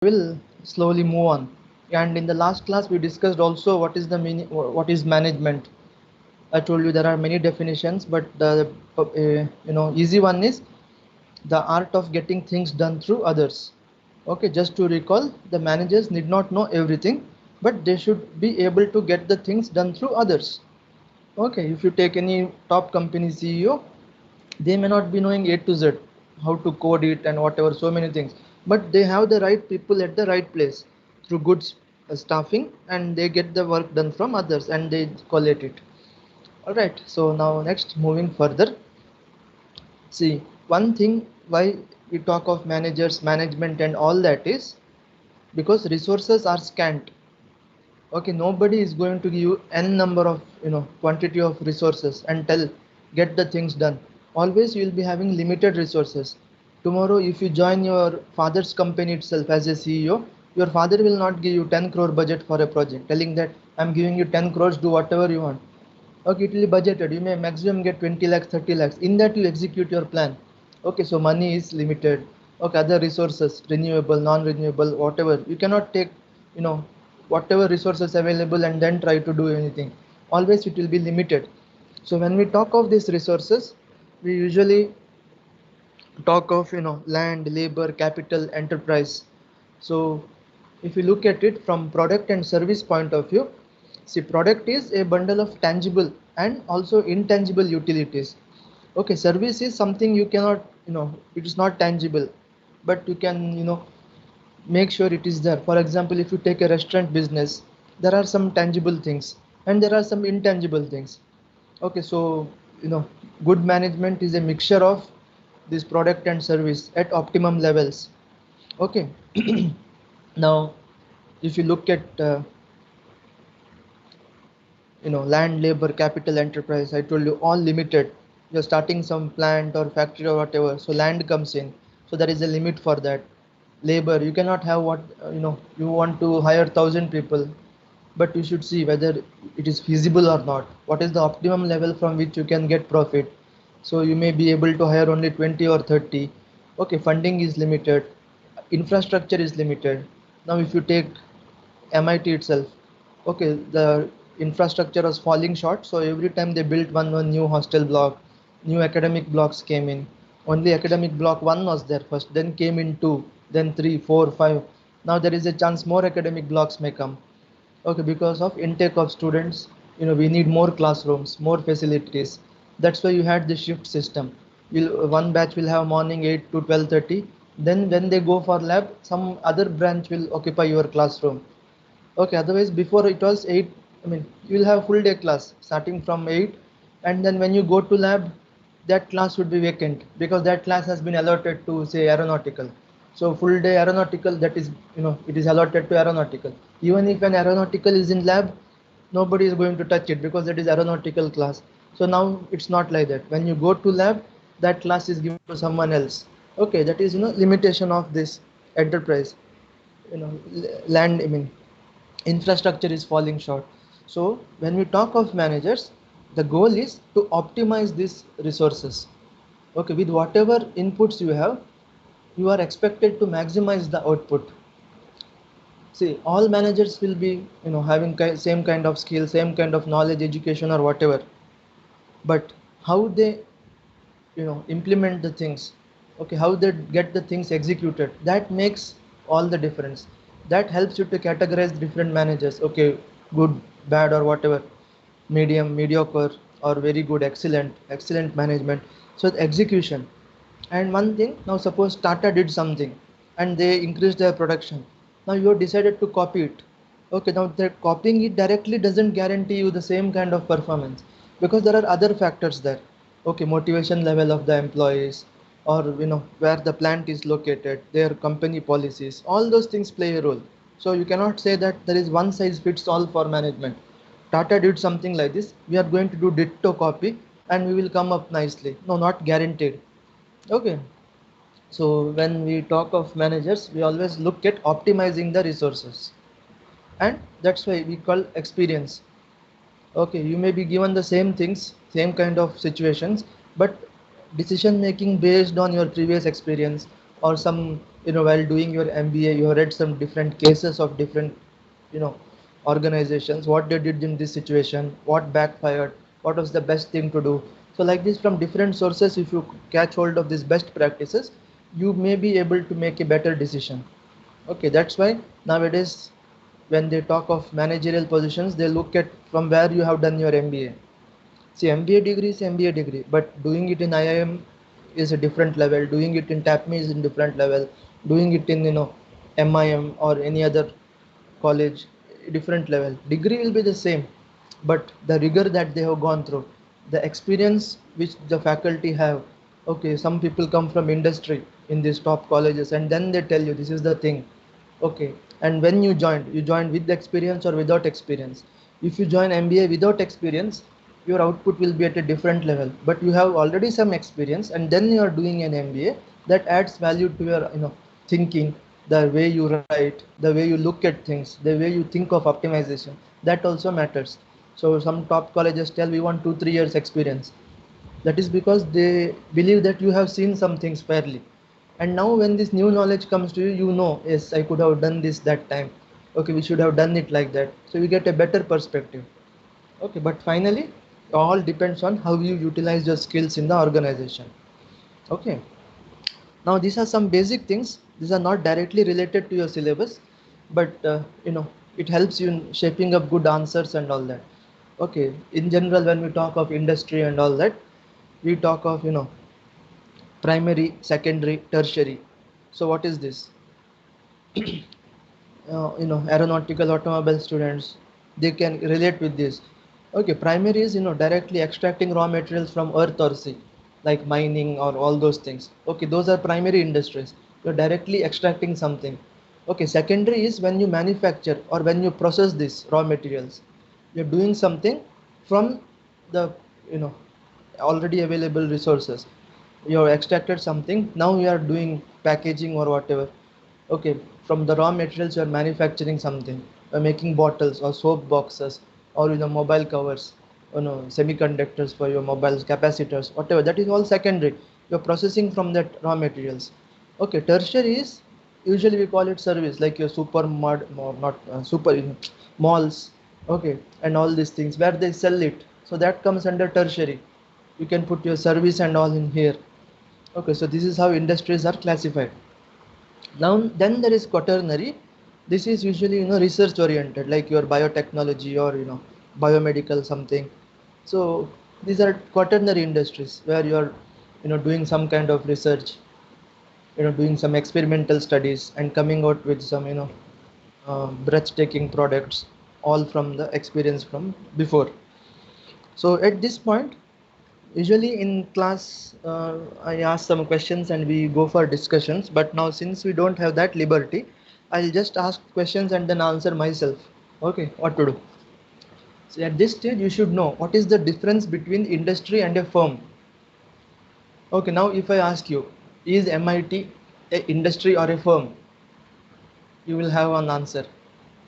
Will slowly move on. And in the last class, we discussed also what is the meaning, what is management. I told you there are many definitions, but the easy one is the art of getting things done through others. Okay, just to recall, the managers need not know everything, but they should be able to get the things done through others. Okay, if you take any top company CEO, they may not be knowing A to Z, how to code it and whatever, so many things, but they have the right people at the right place through good staffing, and they get the work done from others and they collate it. All right, so now next, moving further, see, one thing why we talk of managers, management and all that is because resources are scant. Okay, nobody is going to give you n number of quantity of resources and tell get the things done. Always you will be having limited resources. Tomorrow if you join your father's company itself as a CEO, your father will not give you 10 crore budget for a project telling that I'm giving you 10 crores, do whatever you want. Okay, it will be budgeted, you may maximum get 20 lakhs, 30 lakhs, in that you execute your plan. Okay, so money is limited. Okay, other resources, renewable, non-renewable, whatever, you cannot take you know whatever resources available and then try to do anything. Always it will be limited. So when we talk of these resources, we usually talk of land, labor, capital, enterprise. So if you look at it from product and service point of view, see, product is a bundle of tangible and also intangible utilities. Okay, service is something you cannot, it is not tangible, but you can make sure it is there. For example, if you take a restaurant business, there are some tangible things and there are some intangible things. Okay, so good management is a mixture of this product and service at optimum levels. Okay. Now if you look at land, labor, capital, enterprise, I told you all limited. You're starting some plant or factory or whatever, so land comes in, so there is a limit for that. Labor, you cannot have what you want to hire 1,000 people, but you should see whether it is feasible or not, what is the optimum level from which you can get profit. So you may be able to hire only 20 or 30. Okay, funding is limited, infrastructure is limited. Now if you take MIT itself, okay, the infrastructure was falling short, so every time they built one new hostel block, new academic blocks came in. Only academic block one was there first, then came in two, then three, four, five. Now there is a chance more academic blocks may come. Okay, because of intake of students, we need more classrooms, more facilities. That's why you had the shift system. One batch will have morning 8 to 12:30. Then when they go for lab, some other branch will occupy your classroom. Okay, otherwise before it was 8, I mean, you will have full day class starting from 8, and then when you go to lab, that class would be vacant because that class has been allotted to say aeronautical. So full day aeronautical, that is, it is allotted to aeronautical. Even if an aeronautical is in lab, nobody is going to touch it because it is aeronautical class. So now it's not like that. When you go to lab, that class is given to someone else. Okay, that is limitation of this enterprise. Land, I mean, infrastructure is falling short. So when we talk of managers, the goal is to optimize these resources. Okay, with whatever inputs you have, you are expected to maximize the output. See, all managers will be having same kind of skill, same kind of knowledge, education or whatever, but how they implement the things, okay, how they get the things executed, that makes all the difference. That helps you to categorize different managers. Okay, good, bad or whatever, medium, mediocre, or very good, excellent, excellent management. So the execution. And one thing, now suppose Tata did something and they increased their production. Now you have decided to copy it. Okay, now that copying it directly doesn't guarantee you the same kind of performance because there are other factors there. Okay, motivation level of the employees, or where the plant is located, their company policies, all those things play a role. So you cannot say that there is one size fits all for management. Tata did something like this, we are going to do ditto copy and we will come up nicely. No, not guaranteed. Okay, so when we talk of managers, we always look at optimizing the resources, and that's why we call experience. Okay, you may be given the same things, same kind of situations, but decision making based on your previous experience or some while doing your MBA, you have read some different cases of different, you know, organizations, what they did in this situation, what backfired, what was the best thing to do. So like this, from different sources, if you catch hold of these best practices, you may be able to make a better decision. Okay, that's why nowadays when they talk of managerial positions, they look at from where you have done your MBA. See, MBA degree is MBA degree, but doing it in IIM is a different level. Doing it in TAPME is in different level. Doing it in MIM or any other college, different level. Degree will be the same, but the rigor that they have gone through, the experience which the faculty have. Okay, some people come from industry in these top colleges, and then they tell you this is the thing. Okay, and when you joined with the experience or without experience. If you join MBA without experience, your output will be at a different level. But you have already some experience, and then you are doing an MBA, that adds value to your thinking, the way you write, the way you look at things, the way you think of optimization. That also matters. So some top colleges tell we want 2 3 years experience. That is because they believe that you have seen some things fairly, and now when this new knowledge comes to you, yes, I could have done this that time. Okay, we should have done it like that, so you get a better perspective. Okay, but finally all depends on how you utilize your skills in the organization. Okay, now these are some basic things. These are not directly related to your syllabus, but it helps you in shaping up good answers and all that. Okay, in general, when we talk of industry and all that, we talk of primary, secondary, tertiary. So what is this? Aeronautical, automobile students, they can relate with this. Okay, primary is directly extracting raw materials from earth or sea, like mining or all those things. Okay, those are primary industries. You're directly extracting something. Okay, secondary is when you manufacture or when you process these raw materials. You're doing something from the you know already available resources. You have extracted something, now you are doing packaging or whatever. Okay, from the raw materials you are manufacturing something, making bottles or soap boxes, or mobile covers, semiconductors for your mobiles, capacitors, whatever. That is all secondary. You're processing from that raw materials. Okay, tertiary is usually we call it service, like your super mod or not super malls. Okay, and all these things where they sell it. So that comes under tertiary. You can put your service and all in here. Okay, so this is how industries are classified. Now then there is quaternary. This is usually research oriented, like your biotechnology or biomedical something. So these are quaternary industries where you are doing some kind of research, doing some experimental studies and coming out with some breathtaking products, all from the experience from before. So at this point, usually in class, I ask some questions and we go for discussions. But now, since we don't have that liberty, I'll just ask questions and then answer myself. Okay, what to do? So at this stage, you should know what is the difference between industry and a firm. Okay, now if I ask you, is MIT a industry or a firm? You will have an answer.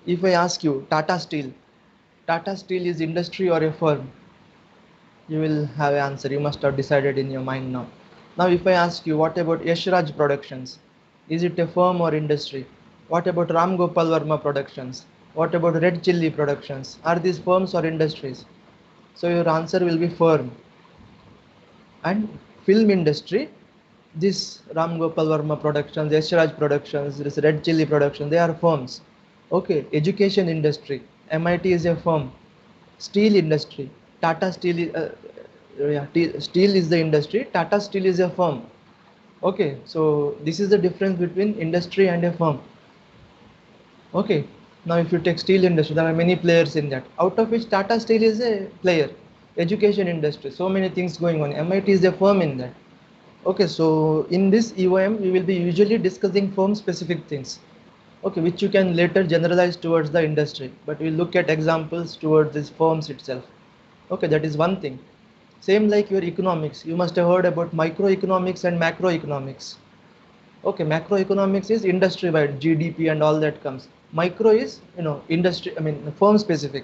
If I ask you, Tata Steel is industry or a firm? You will have an answer. You must have decided in your mind now. Now if I ask you, what about Yashraj Productions? Is it a firm or industry? What about Ram Gopal Verma Productions? What about Red Chilli Productions? Are these firms or industries? So your answer will be firm. And film industry, this Ram Gopal Verma Productions, Yashraj Productions, this Red Chilli Productions, they are firms. Okay, education industry, MIT is a firm. Steel industry, Tata Steel is, steel is the industry, Tata Steel is a firm. Okay, so this is the difference between industry and a firm. Okay, now if you take steel industry, there are many players in that, out of which Tata Steel is a player. Education industry, so many things going on, MIT is a firm in that. Okay, so in this EOM, we will be usually discussing firm specific things. Okay, which you can later generalize towards the industry, but we'll look at examples towards these firms itself. Okay, that is one thing. Same like your economics, you must have heard about microeconomics and macroeconomics. Okay, macroeconomics is industry wide, GDP and all that comes. Micro is industry, I mean firm specific.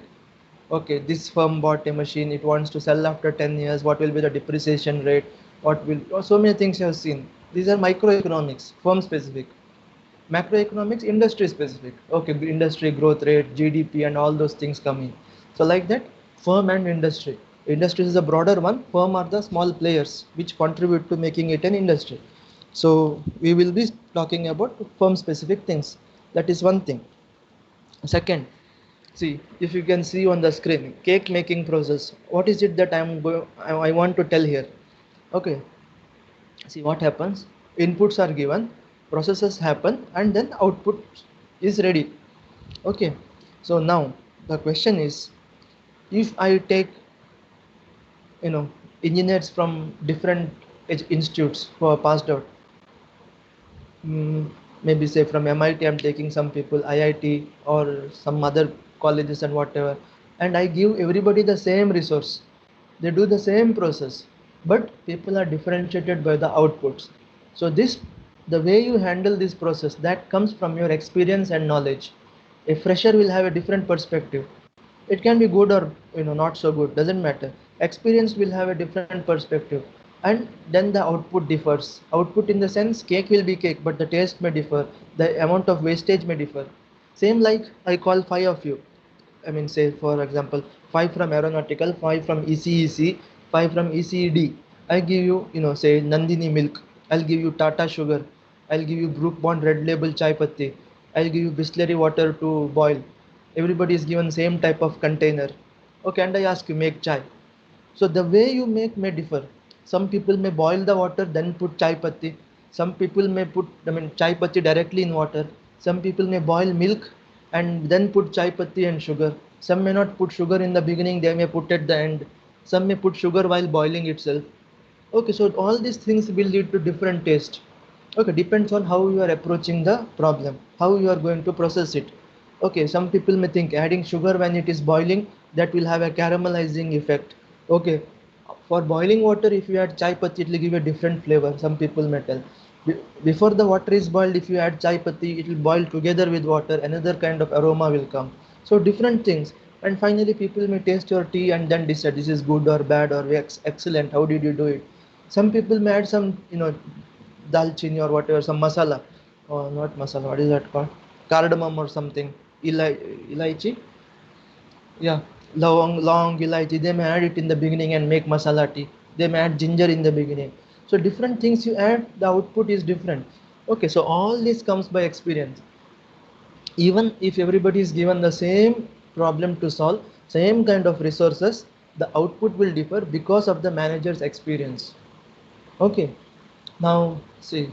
Okay, this firm bought a machine, it wants to sell after 10 years, what will be the depreciation rate, what will, so many things you have seen. These are microeconomics, firm specific. Macroeconomics, industry specific. Okay, industry growth rate, GDP, and all those things come in. So like that, firm and industry. Industry is a broader one. Firm are the small players which contribute to making it an industry. So we will be talking about firm specific things. That is one thing. Second, see if you can see on the screen, cake making process. What is it that I want to tell here? Okay, see what happens. Inputs are given, processes happen, and then output is ready. Okay, so now the question is, if I take, you know, engineers from different institutes who are passed out, mm, maybe say from MIT, I'm taking some people, IIT or some other colleges and whatever, and I give everybody the same resource. They do the same process, but people are differentiated by the outputs. So this, the way you handle this process, that comes from your experience and knowledge. A fresher will have a different perspective. It can be good or, not so good, doesn't matter. Experienced will have a different perspective, and then the output differs. Output in the sense, cake will be cake, but the taste may differ, the amount of wastage may differ. Same like I call five of you. I mean, say for example, five from aeronautical, five from ECEC, five from ECED. I give you, say Nandini milk. I'll give you Tata sugar. I'll give you Brook Bond red label chai patti. I'll give you Bisleri water to boil. Everybody is given same type of container. Okay, and I ask you, make chai. So the way you make may differ. Some people may boil the water, then put chai patti. Some people may put, chai patti directly in water. Some people may boil milk and then put chai patti and sugar. Some may not put sugar in the beginning, they may put at the end. Some may put sugar while boiling itself. Okay, so all these things will lead to different taste. Okay, depends on how you are approaching the problem, how you are going to process it. Okay, some people may think adding sugar when it is boiling, that will have a caramelizing effect. Okay, for boiling water, if you add chai patti, it will give a different flavor, some people may tell. Before the water is boiled, if you add chai patti, it will boil together with water, another kind of aroma will come. So different things. And finally people may taste your tea and then decide this is good or bad or excellent, how did you do it. Some people may add some, dalchini or whatever, some masala, or not masala, what is that called, cardamom or something, ilaichi, yeah, long ilaichi. They may add it in the beginning and make masala tea. They may add ginger in the beginning. So different things you add, the output is different. Okay, so all this comes by experience. Even if everybody is given the same problem to solve, same kind of resources, the output will differ because of the manager's experience. Okay, now see,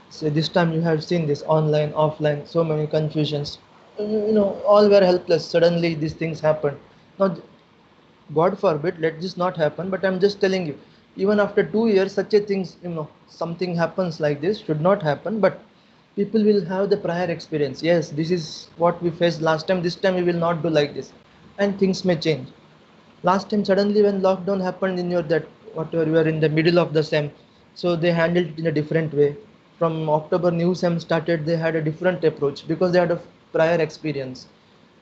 so this time you have seen this online, offline, so many confusions. All were helpless. Suddenly these things happened. Now, God forbid, let this not happen. But I'm just telling you, even after 2 years, such a things, something happens like this should not happen. But people will have the prior experience. Yes, this is what we faced last time. This time we will not do like this, and things may change. Last time suddenly when lockdown happened in your that whatever you were in the middle of the sem, so they handled it in a different way. From October new sem started, they had a different approach because they had a prior experience.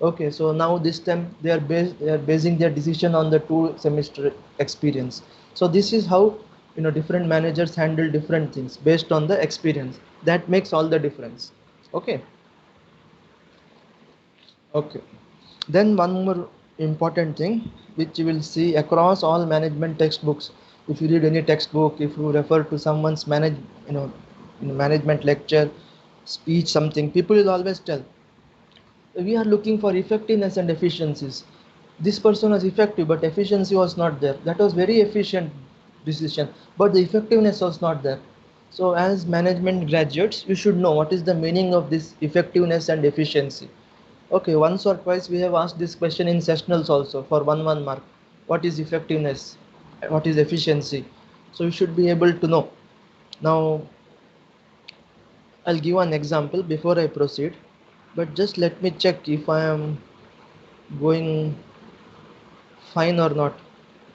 Okay, so now this time they are basing their decision on the 2 semester experience. So this is how, different managers handle different things based on the experience. That makes all the difference. Okay. Okay. Then one more important thing which you will see across all management textbooks. If you read any textbook, if you refer to someone's management lecture, speech, something, people will always tell, we are looking for effectiveness and efficiencies. This person was effective, but efficiency was not there. That was very efficient decision, but the effectiveness was not there. So as management graduates, you should know what is the meaning of this effectiveness and efficiency. Okay, once or twice we have asked this question in sessionals also for 1 mark. What is effectiveness? What is efficiency? So you should be able to know. Now, I'll give an example before I proceed, but just let me check if I am going fine or not.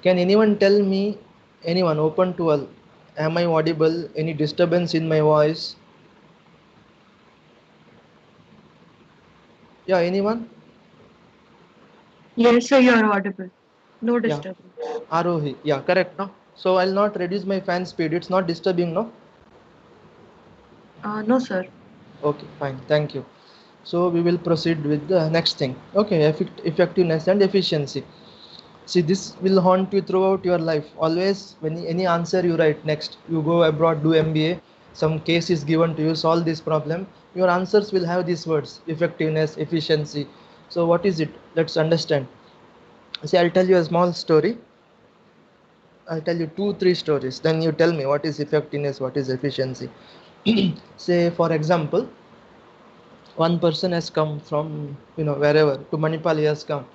Can anyone tell me, anyone open to all, am I audible? Any disturbance in my voice? Yeah, anyone? Yes, sir, you are audible. No Yeah, disturbance. Arohi. Yeah, correct. No. So I'll not reduce my fan speed. It's not disturbing, no. No, sir. Okay, fine, thank you. So we will proceed with the next thing. Okay, effectiveness and efficiency. See, this will haunt you throughout your life. Always, when any answer you write next, you go abroad, do MBA, some case is given to you, solve this problem. Your answers will have these words: effectiveness, efficiency. So, what is it? Let's understand. See, I'll tell you a small story. I'll tell you two, three stories. Then you tell me what is effectiveness, what is efficiency. Say, for example, one person has come from wherever to Manipal. He has come.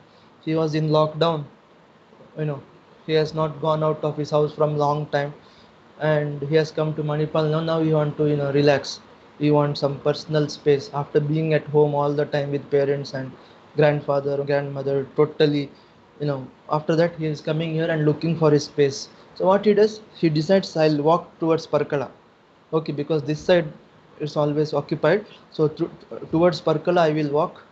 He was in lockdown. you know he has not gone out of his house from long time, and he has come to Manipal. Now he want to relax. He wants some personal space after being at home all the time with parents and grandfather grandmother totally. After that he is coming here and looking for his space. So what he does, he decides, I'll walk towards Parkala. Okay, because this side is always occupied. So towards Parkala I will walk,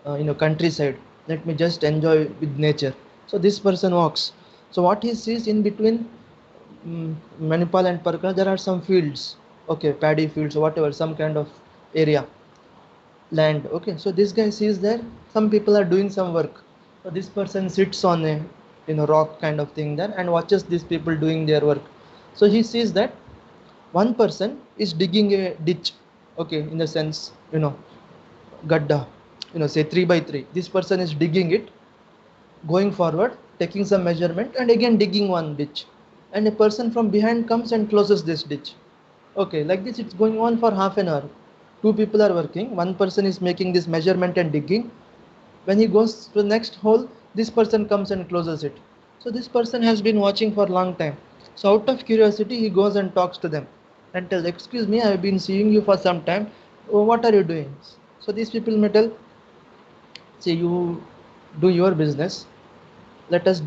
countryside. Let me just enjoy with nature. So this person walks. So what he sees in between, Manipal and Parkala, there are some fields. Okay, paddy fields or whatever, some kind of area, land. Okay, so this guy sees there some people are doing some work. So this person sits on a rock kind of thing there and watches these people doing their work. So he sees that one person is digging a ditch. Okay, in the sense, gadda, say 3 by 3. This person is digging it, going forward, taking some measurement, and again digging one ditch. And a person from behind comes and closes this ditch. Okay, like this it's going on for half an hour. Two people are working, one person is making this measurement and digging. When he goes to the next hole, this person comes and closes it. So this person has been watching for a long time. So out of curiosity, he goes and talks to them and tells, excuse me, I have been seeing you for some time. Oh, what are you doing? So these people may tell, say, you do your business, let us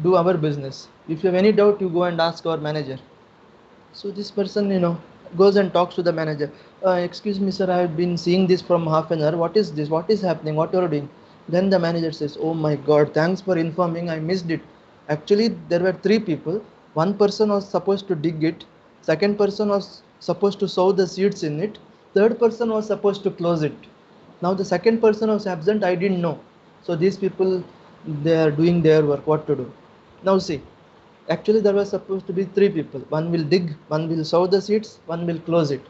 do our business. If you have any doubt, you go and ask our manager. So this person, goes and talks to the manager. Excuse me, sir, I have been seeing this from half an hour. What is this? What is happening? What you are doing? Then the manager says, oh my God, thanks for informing. I missed it. Actually, there were three people. One person was supposed to dig it. Second person was supposed to sow the seeds in it. Third person was supposed to close it. Now the second person was absent. I didn't know. So these people, they are doing their work. What to do? Now see, actually there was supposed to be three people. One will dig, one will sow the seeds, one will close it.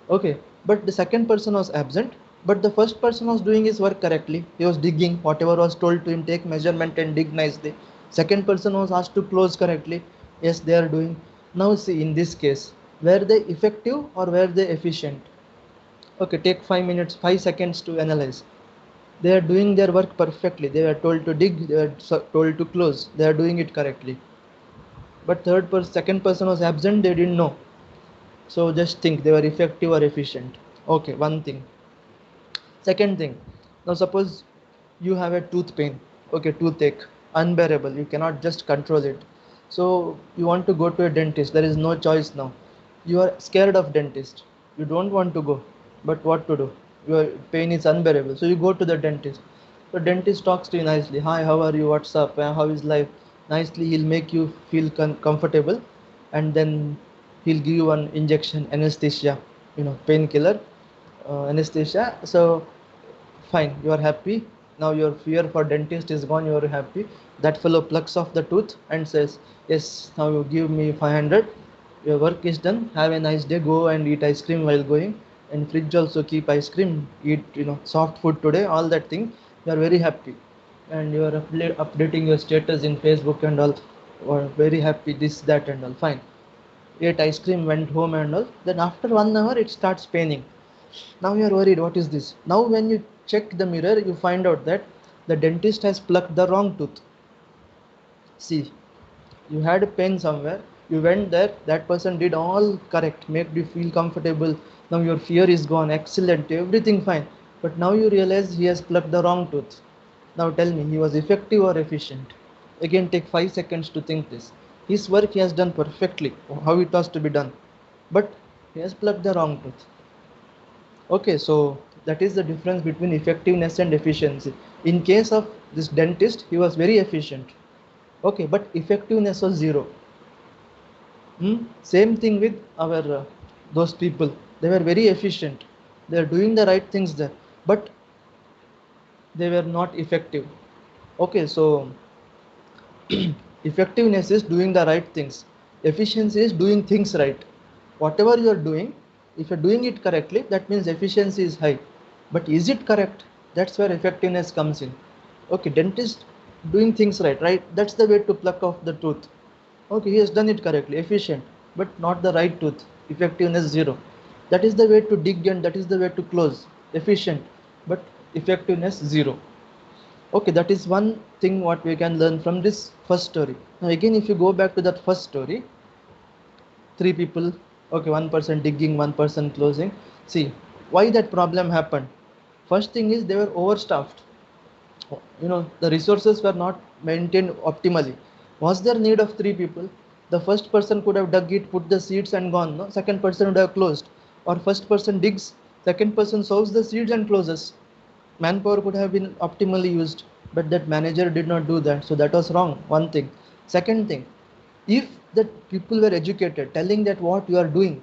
Okay, but the second person was absent, but the first person was doing his work correctly. He was digging whatever was told to him, take measurement and dig nicely. Second person was asked to close correctly. Yes, they are doing. Now see, in this case, were they effective or were they efficient? Okay, take 5 minutes, 5 seconds to analyze. They are doing their work perfectly. They were told to dig, they were told to close. They are doing it correctly. But second person was absent, they didn't know. So just think, they were effective or efficient. Okay, one thing. Second thing, now suppose you have a tooth pain. Okay, toothache, unbearable, you cannot just control it. So you want to go to a dentist. There is no choice now. You are scared of dentist, you don't want to go, but what to do? Your pain is unbearable, so you go to the dentist. The dentist talks to you nicely. Hi, how are you? What's up? How is life? Nicely, he'll make you feel comfortable, and then he'll give you an injection, anesthesia, painkiller, anesthesia. So fine, you are happy. Now your fear for dentist is gone. You are happy. That fellow plucks off the tooth and says, "Yes, now you give me 500. Your work is done. Have a nice day. Go and eat ice cream while going. And fridge also keep ice cream. Eat soft food today. All that thing. You are very happy, and you are updating your status in Facebook and all. Or very happy. This, that, and all. Fine. Ate ice cream. Went home and all. Then after 1 hour, it starts paining. Now you are worried, what is this? Now when you check the mirror, you find out that the dentist has plucked the wrong tooth. See, you had a pain somewhere, you went there, that person did all correct, made you feel comfortable. Now your fear is gone, excellent, everything fine. But now you realize he has plucked the wrong tooth. Now tell me, he was effective or efficient? Again, take 5 seconds to think this. His work he has done perfectly, how it was to be done. But he has plucked the wrong tooth. Okay, so that is the difference between effectiveness and efficiency. In case of this dentist, he was very efficient. Okay, but effectiveness was zero. Same thing with our those people. They were very efficient, They are doing the right things there, but they were not effective. Okay, so effectiveness is doing the right things. Efficiency is doing things right. Whatever you are doing, if you're doing it correctly, that means efficiency is high. But is it correct? That's where effectiveness comes in. Okay, dentist doing things right, right? That's the way to pluck off the tooth. Okay, he has done it correctly, efficient, but not the right tooth. Effectiveness zero. That is the way to dig and that is the way to close. Efficient, but effectiveness zero. Okay, that is one thing what we can learn from this first story. Now again, if you go back to that first story, three people, okay, one person digging, one person closing. See why that problem happened. First thing is they were overstaffed. The resources were not maintained optimally. Was there need of three people? The first person could have dug it, put the seeds and gone, no? Second person would have closed. Or first person digs, second person sows the seeds and closes. Manpower could have been optimally used, but that manager did not do that, so that was wrong. One thing. Second thing, if the people were educated, telling that what you are doing,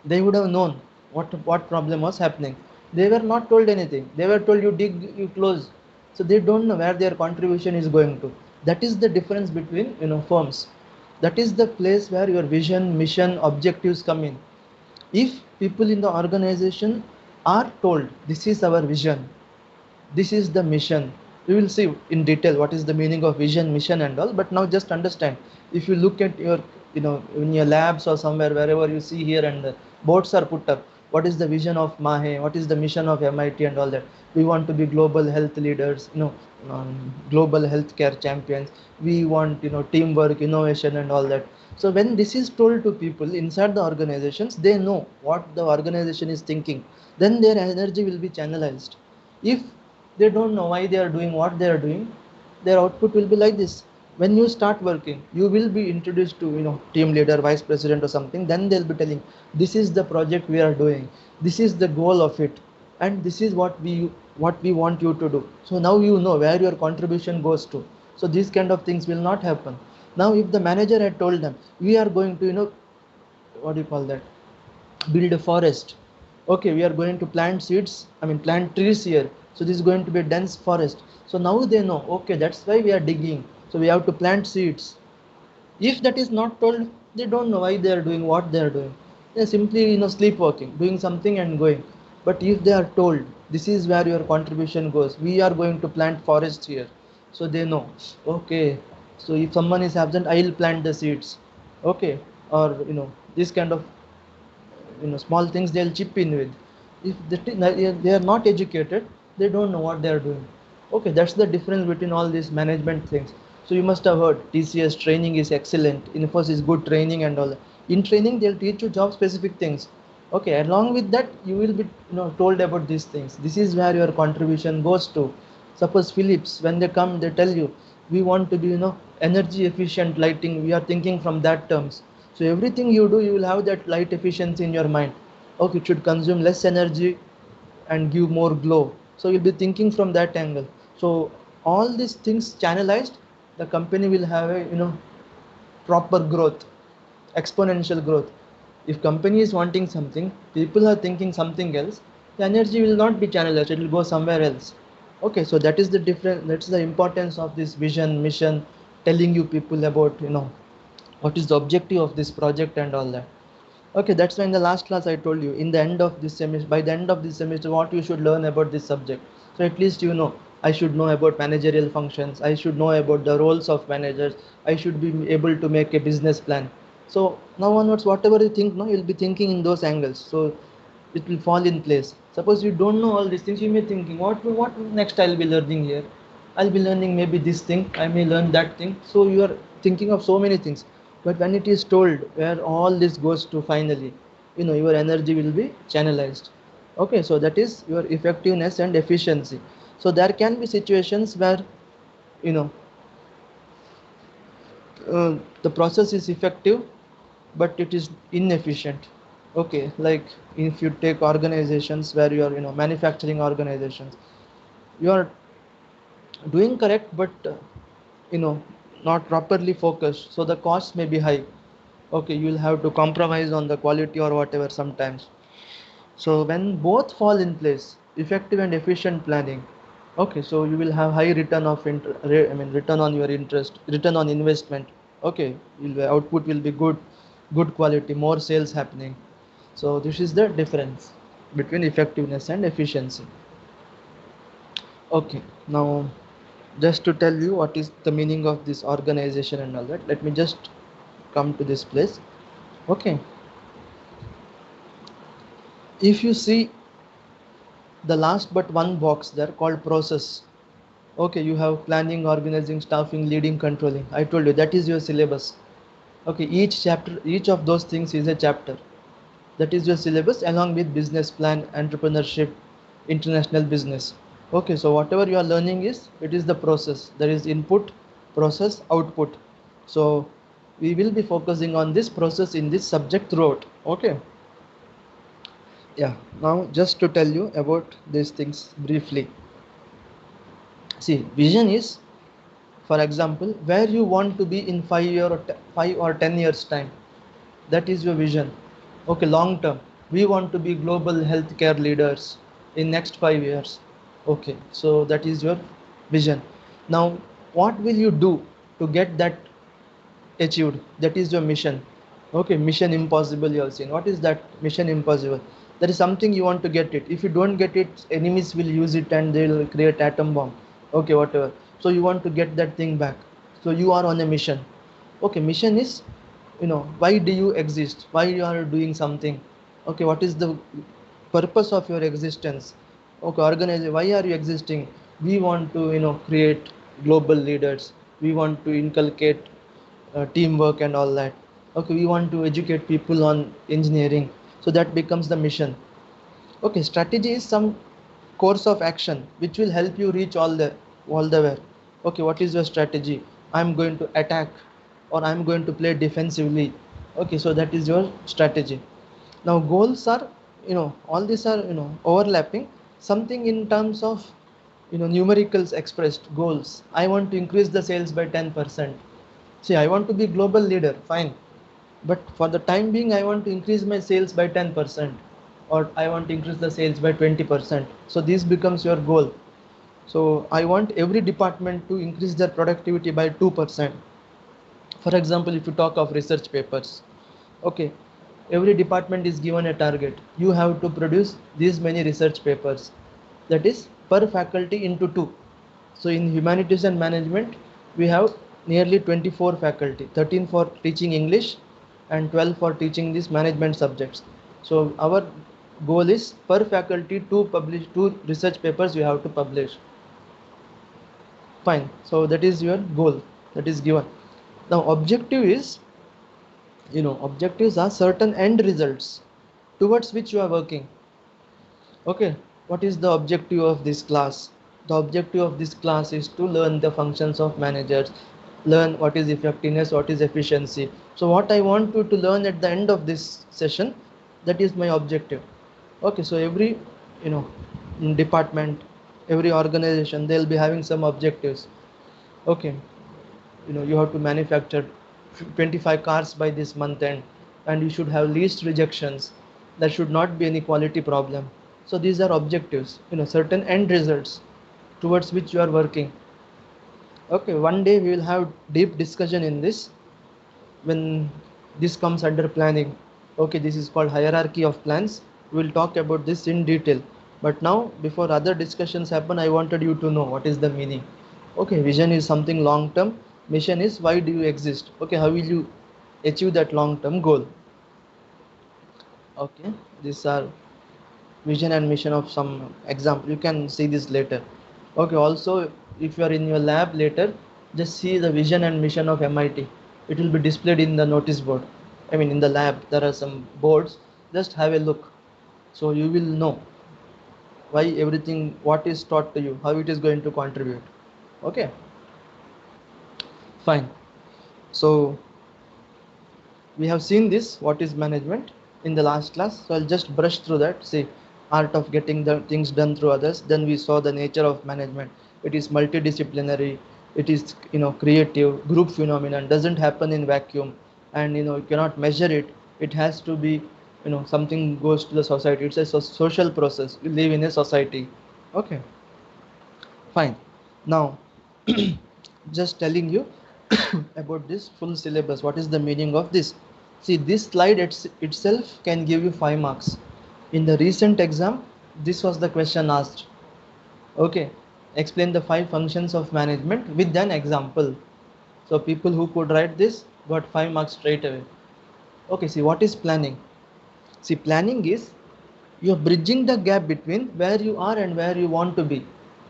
they would have known what problem was happening. They were not told anything. They were told you dig, you close. So they don't know where their contribution is going to. That is the difference between firms. That is the place where your vision, mission, objectives come in. If people in the organization are told this is our vision, this is the mission, we will see in detail what is the meaning of vision, mission and all. But now just understand, if you look at your in your labs or somewhere, wherever you see here and boards are put up, what is the vision of Mahe, what is the mission of MIT and all that. We want to be global health leaders, global healthcare champions. We want teamwork, innovation and all that. So when this is told to people inside the organizations, they know what the organization is thinking. Then their energy will be channelized. If they don't know why they are doing what they are doing, their output will be like this. When you start working, you will be introduced to team leader, vice president or something. Then they'll be telling, this is the project we are doing, this is the goal of it, and this is what we want you to do. So now you know where your contribution goes to. So these kind of things will not happen. Now if the manager had told them, we are going to what do you call that, build a forest. Okay, we are going to plant seeds, plant trees here. So this is going to be a dense forest. So now they know, okay, that's why we are digging. So we have to plant seeds. If that is not told, they don't know why they are doing what they are doing. They're simply sleepwalking, doing something and going. But if they are told, this is where your contribution goes, we are going to plant forests here. So they know, okay, so if someone is absent, I will plant the seeds. Okay, or this kind of small things they'll chip in with. If they are not educated, they don't know what they are doing. Okay, that's the difference between all these management things. So you must have heard TCS training is excellent, Infosys good training and all that. In training they'll teach you job specific things. Okay, along with that you will be told about these things. This is where your contribution goes to. Suppose Philips, when they come, they tell you, we want to be energy efficient lighting, we are thinking from that terms. So everything you do, you will have that light efficiency in your mind. Okay, it should consume less energy and give more glow. So you'll be thinking from that angle. So all these things channelized, the company will have a proper growth, exponential growth. If company is wanting something, people are thinking something else, the energy will not be channelized, it will go somewhere else. Okay, so that is the difference. That's the importance of this vision, mission, telling you people about what is the objective of this project and all that. Okay, that's why in the last class I told you, in the end of this semester, by the end of this semester, what you should learn about this subject. So at least I should know about managerial functions, I should know about the roles of managers, I should be able to make a business plan. So now onwards, whatever you think, no, you'll be thinking in those angles. So it will fall in place. Suppose you don't know all these things, you may thinking, what next I'll be learning here. I'll be learning maybe this thing, I may learn that thing. So you are thinking of so many things. But when it is told where all this goes to finally, your energy will be channelized. Okay, so that is your effectiveness and efficiency. So there can be situations where you know the process is effective, but it is inefficient. Okay, like if you take organizations where you are manufacturing organizations, you are doing correct, but you know not properly focused, so the cost may be high. Okay, you will have to compromise on the quality or whatever sometimes. So when both fall in place, effective and efficient planning, okay, so you will have high return of return on your interest, return on investment. Okay, output will be good, good quality, more sales happening. So this is the difference between effectiveness and efficiency. Okay, now just to tell you what is the meaning of this organization and all that, let me just come to this place. Okay, if you see the last but one box there called process. Okay, you have planning, organizing, staffing, leading, controlling. I told you that is your syllabus. Okay, each chapter, each of those things is a chapter. That is your syllabus along with business plan, entrepreneurship, international business. Okay, so whatever you are learning is, it is the process. There is input, process, output. So we will be focusing on this process in this subject throughout. Okay. Yeah, now just to tell you about these things briefly. See, vision is, for example, where you want to be in 5 or 10 years time. That is your vision. Okay, long term. We want to be global healthcare leaders in next 5 years. Okay, so that is your vision. Now, what will you do to get that achieved? That is your mission. Okay, mission impossible you have seen. What is that mission impossible? That is something you want to get it. If you don't get it, enemies will use it and they will create atom bomb. Okay, whatever. So you want to get that thing back. So you are on a mission. Okay, mission is, why do you exist? Why you are doing something? Okay, what is the purpose of your existence? Okay, organize. Why are you existing? We want to, create global leaders. We want to inculcate teamwork and all that. Okay, we want to educate people on engineering. So that becomes the mission. Okay, strategy is some course of action which will help you reach all the way. Okay, what is your strategy? I'm going to attack or I'm going to play defensively. Okay, so that is your strategy. Now goals are, all these are, overlapping. Something in terms of, numericals expressed goals. I want to increase the sales by 10%. See, I want to be global leader, fine. But for the time being, I want to increase my sales by 10%, or I want to increase the sales by 20%. So this becomes your goal. So I want every department to increase their productivity by 2%. For example, if you talk of research papers, okay, every department is given a target. You have to produce these many research papers. That is per faculty into two. So in humanities and management, we have nearly 24 faculty, 13 for teaching English and 12 for teaching these management subjects. So our goal is per faculty to publish two research papers you have to publish. Fine. So that is your goal that is given. Now objective is, objectives are certain end results towards which you are working. Okay, what is the objective of this class? The objective of this class is to learn the functions of managers, learn what is effectiveness, what is efficiency. So what I want you to learn at the end of this session, that is my objective. Okay, so every, you know department, every organization, they'll be having some objectives. Okay, you have to manufacture 25 cars by this month end, and you should have least rejections. There should not be any quality problem. So these are objectives, certain end results towards which you are working. Okay, one day we will have deep discussion in this when this comes under planning. Okay, this is called hierarchy of plans. We will talk about this in detail. But now, before other discussions happen, I wanted you to know what is the meaning. Okay, vision is something long term. Mission is why do you exist? Okay, how will you achieve that long term goal? Okay, these are vision and mission of some example. You can see this later. Okay, also if you are in your lab later, just see the vision and mission of MIT. It will be displayed in the notice board. I mean, in the lab there are some boards. Just have a look, so you will know why everything, what is taught to you, how it is going to contribute. Okay, fine. So we have seen this, what is management, in the last class. So I'll just brush through that. See, art of getting the things done through others. Then we saw the nature of management. It is multidisciplinary. It is, creative, group phenomenon, doesn't happen in vacuum, and you cannot measure it. It has to be something goes to the society. It's a social process. You live in a society. Okay, fine. Now, just telling you about this full syllabus. What is the meaning of this? See, this slide itself can give you 5 marks. In the recent exam, this was the question asked. Okay, explain the 5 functions of management with an example. So people who could write this got 5 marks straight away. Okay, see, what is planning? See, planning is you're bridging the gap between where you are and where you want to be.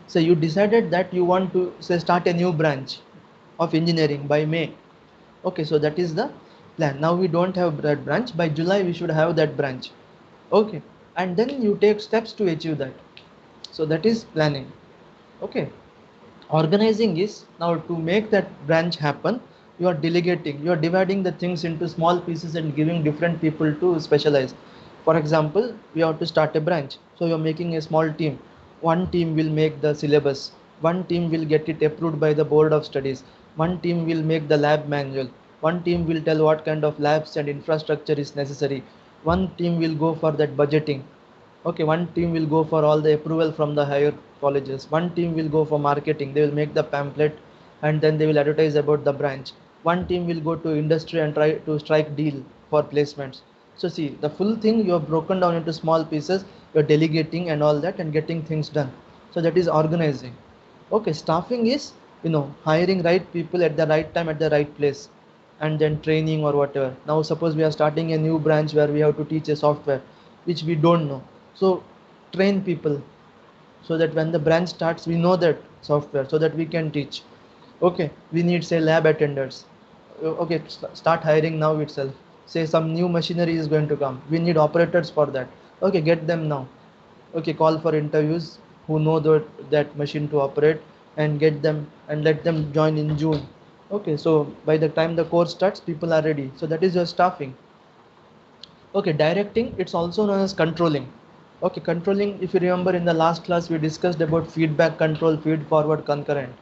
So you decided that you want to say start a new branch of engineering by May. Okay, so that is the plan. Now we don't have that branch. By July we should have that branch. Okay, and then you take steps to achieve that. So that is planning. Okay, organizing is now to make that branch happen. You are delegating. You are dividing the things into small pieces and giving different people to specialize. For example, we have to start a branch, so you are making a small team. One team will make the syllabus, one team will get it approved by the board of studies, one team will make the lab manual, one team will tell what kind of labs and infrastructure is necessary, one team will go for that budgeting. Okay, one team will go for all the approval from the higher colleges, one team will go for marketing, they will make the pamphlet and then they will advertise about the branch, one team will go to industry and try to strike deal for placements. So see, the full thing you have broken down into small pieces, you're delegating and all that and getting things done. So that is organizing. Okay, staffing is hiring right people at the right time at the right place, and then training or whatever. Now suppose we are starting a new branch where we have to teach a software which we don't know, so train people so that when the branch starts we know that software so that we can teach. Okay, we need say lab attenders. Okay, start hiring now itself. Say some new machinery is going to come, we need operators for that. Okay, get them now. Okay, call for interviews who know that machine to operate and get them and let them join in June. Okay, so by the time the course starts people are ready. So that is your staffing. Okay, directing, it's also known as controlling. Okay, controlling, if you remember in the last class we discussed about feedback, control, feed forward, concurrent.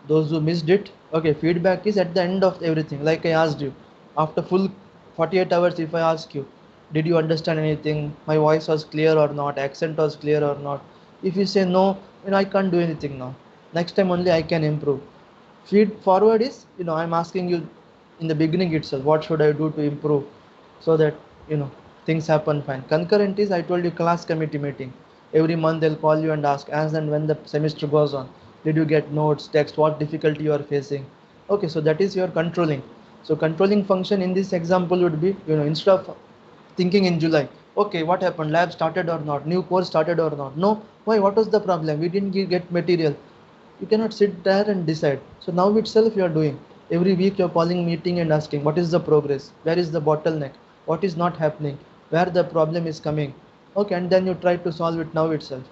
Those who missed it, okay, feedback is at the end of everything. Like I asked you, after full 48 hours, if I ask you, did you understand anything, my voice was clear or not, accent was clear or not, if you say no, I can't do anything now, next time only I can improve. Feed forward is, I'm asking you in the beginning itself, what should I do to improve, so that you know things happen fine. Concurrent is, I told you, class committee meeting. Every month they'll call you and ask, as and when the semester goes on, did you get notes, text, what difficulty you are facing. Okay, so that is your controlling. So controlling function in this example would be, instead of thinking in July, okay, what happened, lab started or not, new course started or not, no, why, what was the problem, we didn't get material. You cannot sit there and decide. So now itself you are doing. Every week you are calling meeting and asking what is the progress, where is the bottleneck, what is not happening, where the problem is coming. Okay, and then you try to solve it now itself.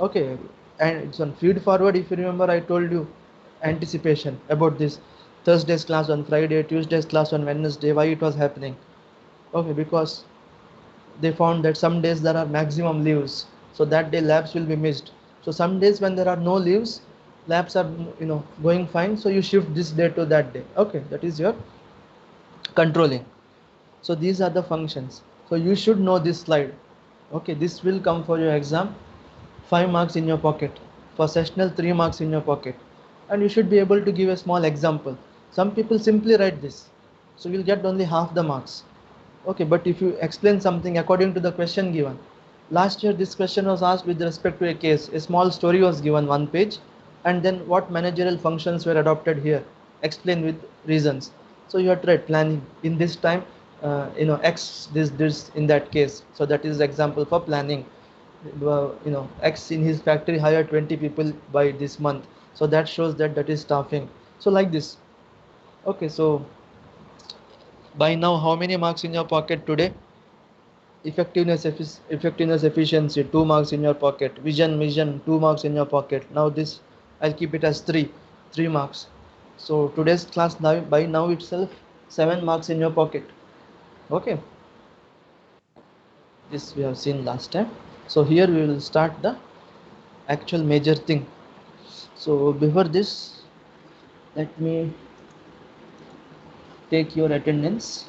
Okay, and it's on feed forward. If you remember, I told you anticipation about this Thursday's class on Friday, Tuesday's class on Wednesday. Why it was happening? Okay, because they found that some days there are maximum leaves, so that day labs will be missed. So some days when there are no leaves, labs are going fine, so you shift this day to that day. Okay, that is your controlling. So these are the functions, so you should know this slide. Okay, this will come for your exam. 5 marks in your pocket, for sessional 3 marks in your pocket, and you should be able to give a small example. Some people simply write this, so you'll get only half the marks. Okay, but if you explain something according to the question given, last year this question was asked with respect to a case, a small story was given 1 page, and then what managerial functions were adopted here, explain with reasons. So you have to write planning in this time, X this in that case. So that is example for planning. X in his factory hired 20 people by this month, so that shows that that is staffing. So like this. Okay, so by now how many marks in your pocket today? Effectiveness, efficiency, 2 marks in your pocket. Vision, 2 marks in your pocket. Now this I'll keep it as 3 marks. So today's class, now by now itself 7 marks in your pocket. Okay, this we have seen last time. So here we will start the actual major thing. So before this, let me take your attendance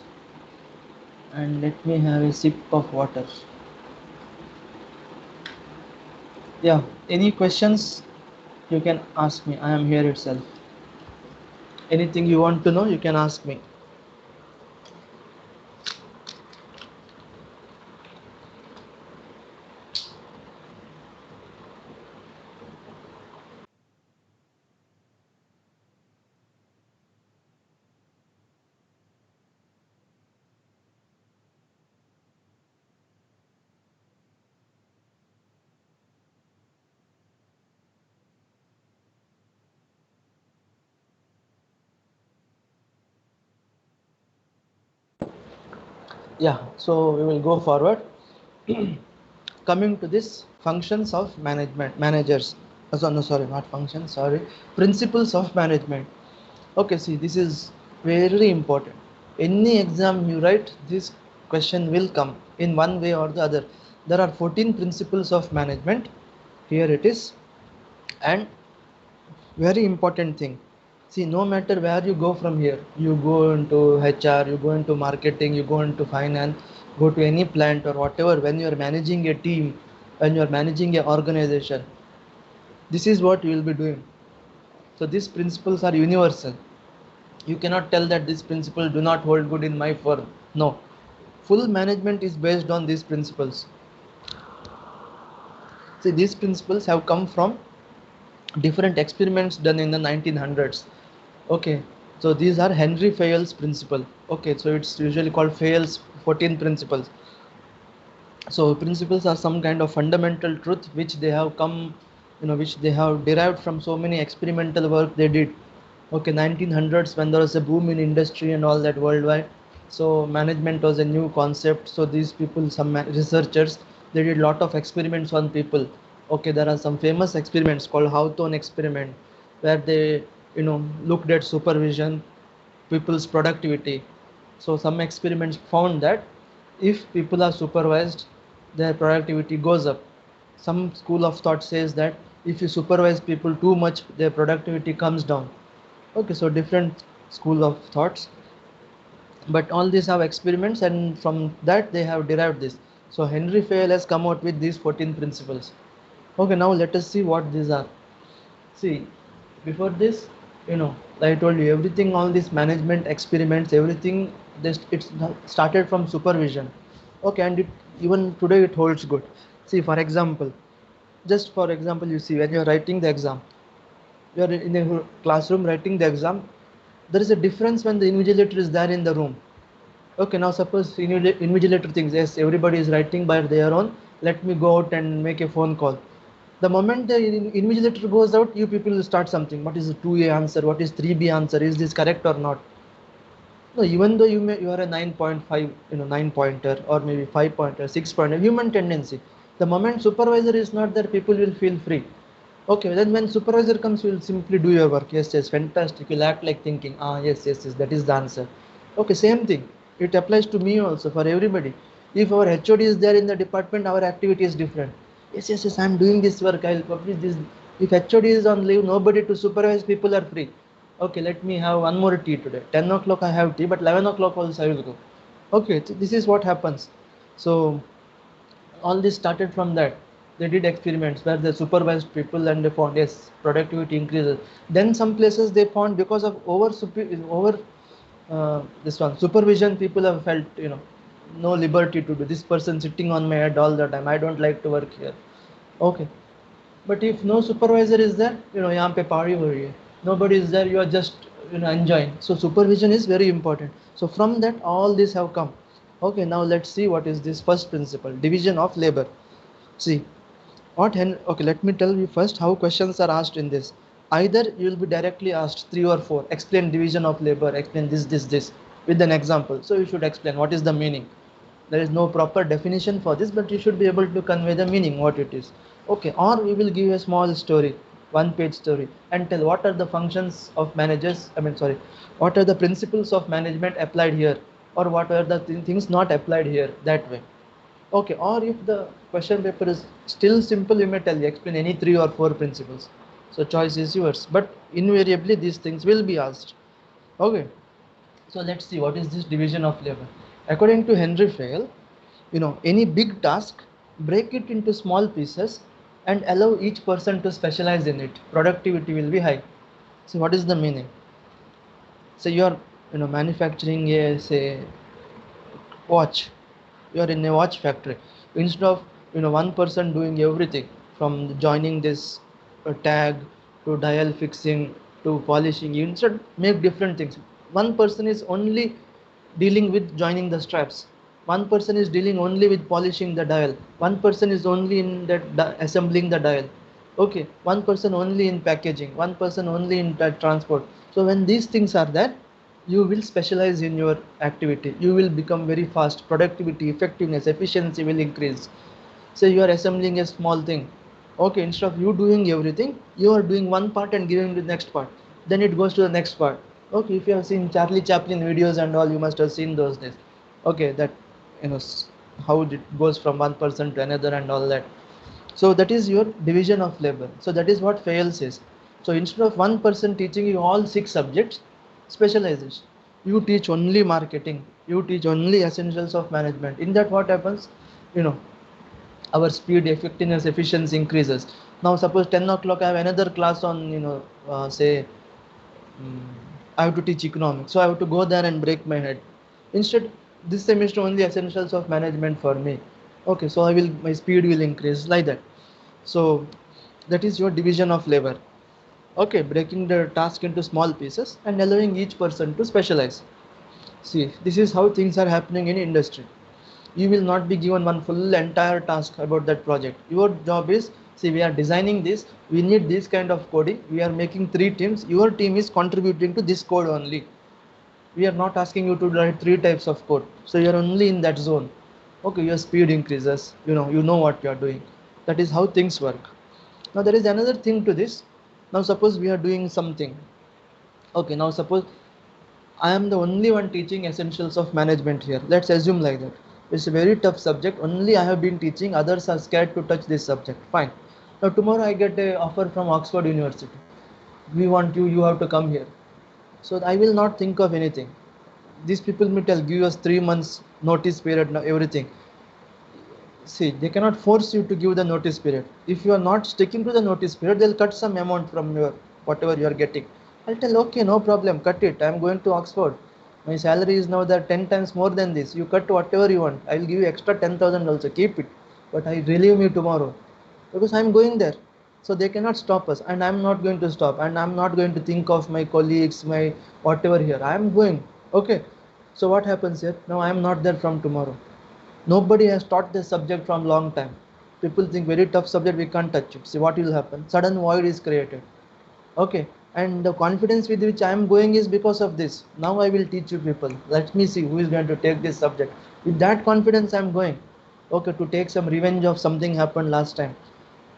and let me have a sip of water. Yeah, any questions you can ask me. I am here itself. Anything you want to know, you can ask me. Yeah, so we will go forward. Coming to this functions of managers. So, no, sorry, not functions, sorry. Principles of management. Okay, see, this is very important. Any exam you write, this question will come in one way or the other. There are 14 principles of management. Here it is. And very important thing, see, no matter where you go from here, you go into HR, you go into marketing, you go into finance, go to any plant or whatever, when you are managing a team, when you are managing an organization, this is what you will be doing. So these principles are universal. You cannot tell that this principle do not hold good in my firm. No, full management is based on these principles. See, these principles have come from different experiments done in the 1900s. Okay, so these are Henry Fayol's principle. Okay, so it's usually called Fayol's 14 principles. So principles are some kind of fundamental truth which they have come, which they have derived from so many experimental work they did. Okay, 1900s, when there was a boom in industry and all that worldwide, so management was a new concept. So these people, some researchers, they did lot of experiments on people. Okay, there are some famous experiments called Hawthorne experiment, where they looked at supervision, people's productivity. So some experiments found that if people are supervised, their productivity goes up. Some school of thought says that if you supervise people too much, their productivity comes down. Okay, so different school of thoughts, but all these have experiments, and from that they have derived this. So Henry Fayol has come out with these 14 principles. Okay, now let us see what these are. See, before this, I told you everything, all these management experiments, everything, this it's started from supervision. Okay, and it even today it holds good. See, for example, just for example, you see when you're writing the exam, you're in a classroom writing the exam. There is a difference when the invigilator is there in the room. Okay, now suppose invigilator thinks, yes, everybody is writing by their own. Let me go out and make a phone call. The moment the invigilator goes out, you people will start something. What is the 2A answer? What is 3B answer? Is this correct or not? No, even though you are a 9.5, 9 pointer, or maybe 5 pointer, 6 pointer, human tendency. The moment supervisor is not there, people will feel free. Okay, then when supervisor comes, you will simply do your work. Yes, yes, fantastic. You'll act like thinking, yes, yes, yes, that is the answer. Okay, same thing. It applies to me also, for everybody. If our HOD is there in the department, our activity is different. Yes, yes, yes, I'm doing this work. I'll publish this. If HOD is on leave, nobody to supervise, people are free. Okay, let me have one more tea today. 10 o'clock I have tea, but 11 o'clock also I will go. Okay, so this is what happens. So all this started from that. They did experiments where they supervised people and they found, yes, productivity increases. Then some places they found, because of over this one supervision, people have felt, no liberty to do. This person sitting on my head all the time, I don't like to work here. Okay, but if no supervisor is there, यहाँ पे party हो रही है, nobody is there, you are just enjoying. So supervision is very important. So from that all this have come. Okay, now let's see what is this first principle, division of labor. See, okay, let me tell you first how questions are asked in this. Either you will be directly asked 3 or 4, explain division of labor, explain this with an example. So you should explain what is the meaning. There is no proper definition for this, but you should be able to convey the meaning, what it is. Okay, or we will give a small story, 1 page story, and tell what are the functions of managers, sorry, what are the principles of management applied here, or what are the things not applied here, that way. Okay, or if the question paper is still simple, you may tell you explain any 3 or 4 principles. So choice is yours, but invariably these things will be asked. Okay, so let's see what is this division of labor. According to Henry Fayol, any big task, break it into small pieces and allow each person to specialize in it. Productivity will be high. So what is the meaning? So you are manufacturing a, say, watch. You are in a watch factory. Instead of one person doing everything, from joining this tag to dial fixing to polishing, you instead make different things. One person is only dealing with joining the straps, one person is dealing only with polishing the dial, one person is only in that assembling the dial. Okay, one person only in packaging, one person only in transport. So when these things are there, you will specialize in your activity, you will become very fast, productivity, effectiveness, efficiency will increase. Say you are assembling a small thing, okay, instead of you doing everything, you are doing one part and giving the next part, then it goes to the next part. Okay, if you have seen Charlie Chaplin videos and all, you must have seen those days. Okay, that you know how it goes from one person to another and all that. So that is your division of labor. So that is what Fayol says. So instead of one person teaching you all 6 subjects, specialization. You teach only marketing. You teach only essentials of management. In that, what happens? You know, our speed, effectiveness, efficiency increases. Now, suppose 10 o'clock I have another class on, say, I have to teach economics. So I have to go there and break my head. Instead, this semester only essentials of management for me. Okay, so my speed will increase like that. So that is your division of labor. Okay, breaking the task into small pieces and allowing each person to specialize. See, this is how things are happening in industry. You will not be given one full entire task about that project. Your job is, see, we are designing this, we need this kind of coding, we are making 3 teams, your team is contributing to this code only. We are not asking you to write 3 types of code, so you are only in that zone. Okay, your speed increases, you know what you are doing. That is how things work. Now there is another thing to this. Now suppose we are doing something. Okay, now suppose I am the only one teaching essentials of management here. Let's assume like that. It's a very tough subject. Only I have been teaching. Others are scared to touch this subject. Fine. Now tomorrow I get a offer from Oxford University. We want you. You have to come here. So I will not think of anything. These people may tell, give us 3 months notice period. Now everything. See, they cannot force you to give the notice period. If you are not sticking to the notice period, they'll cut some amount from your whatever you are getting. I'll tell, okay, no problem, cut it. I'm going to Oxford. My salary is now there 10 times more than this. You cut whatever you want. I'll give you extra 10,000 also. Keep it. But I relieve me tomorrow because I'm going there. So they cannot stop us, and I'm not going to stop, and I'm not going to think of my colleagues, my whatever here. I'm going. Okay. So what happens here? Now I'm not there from tomorrow. Nobody has taught this subject from long time. People think very tough subject, we can't touch it. See what will happen? Sudden void is created. Okay, and the confidence with which I am going is because of this. Now I will teach you people. Let me see who is going to take this subject. With that confidence I am going. Okay, to take some revenge of something happened last time.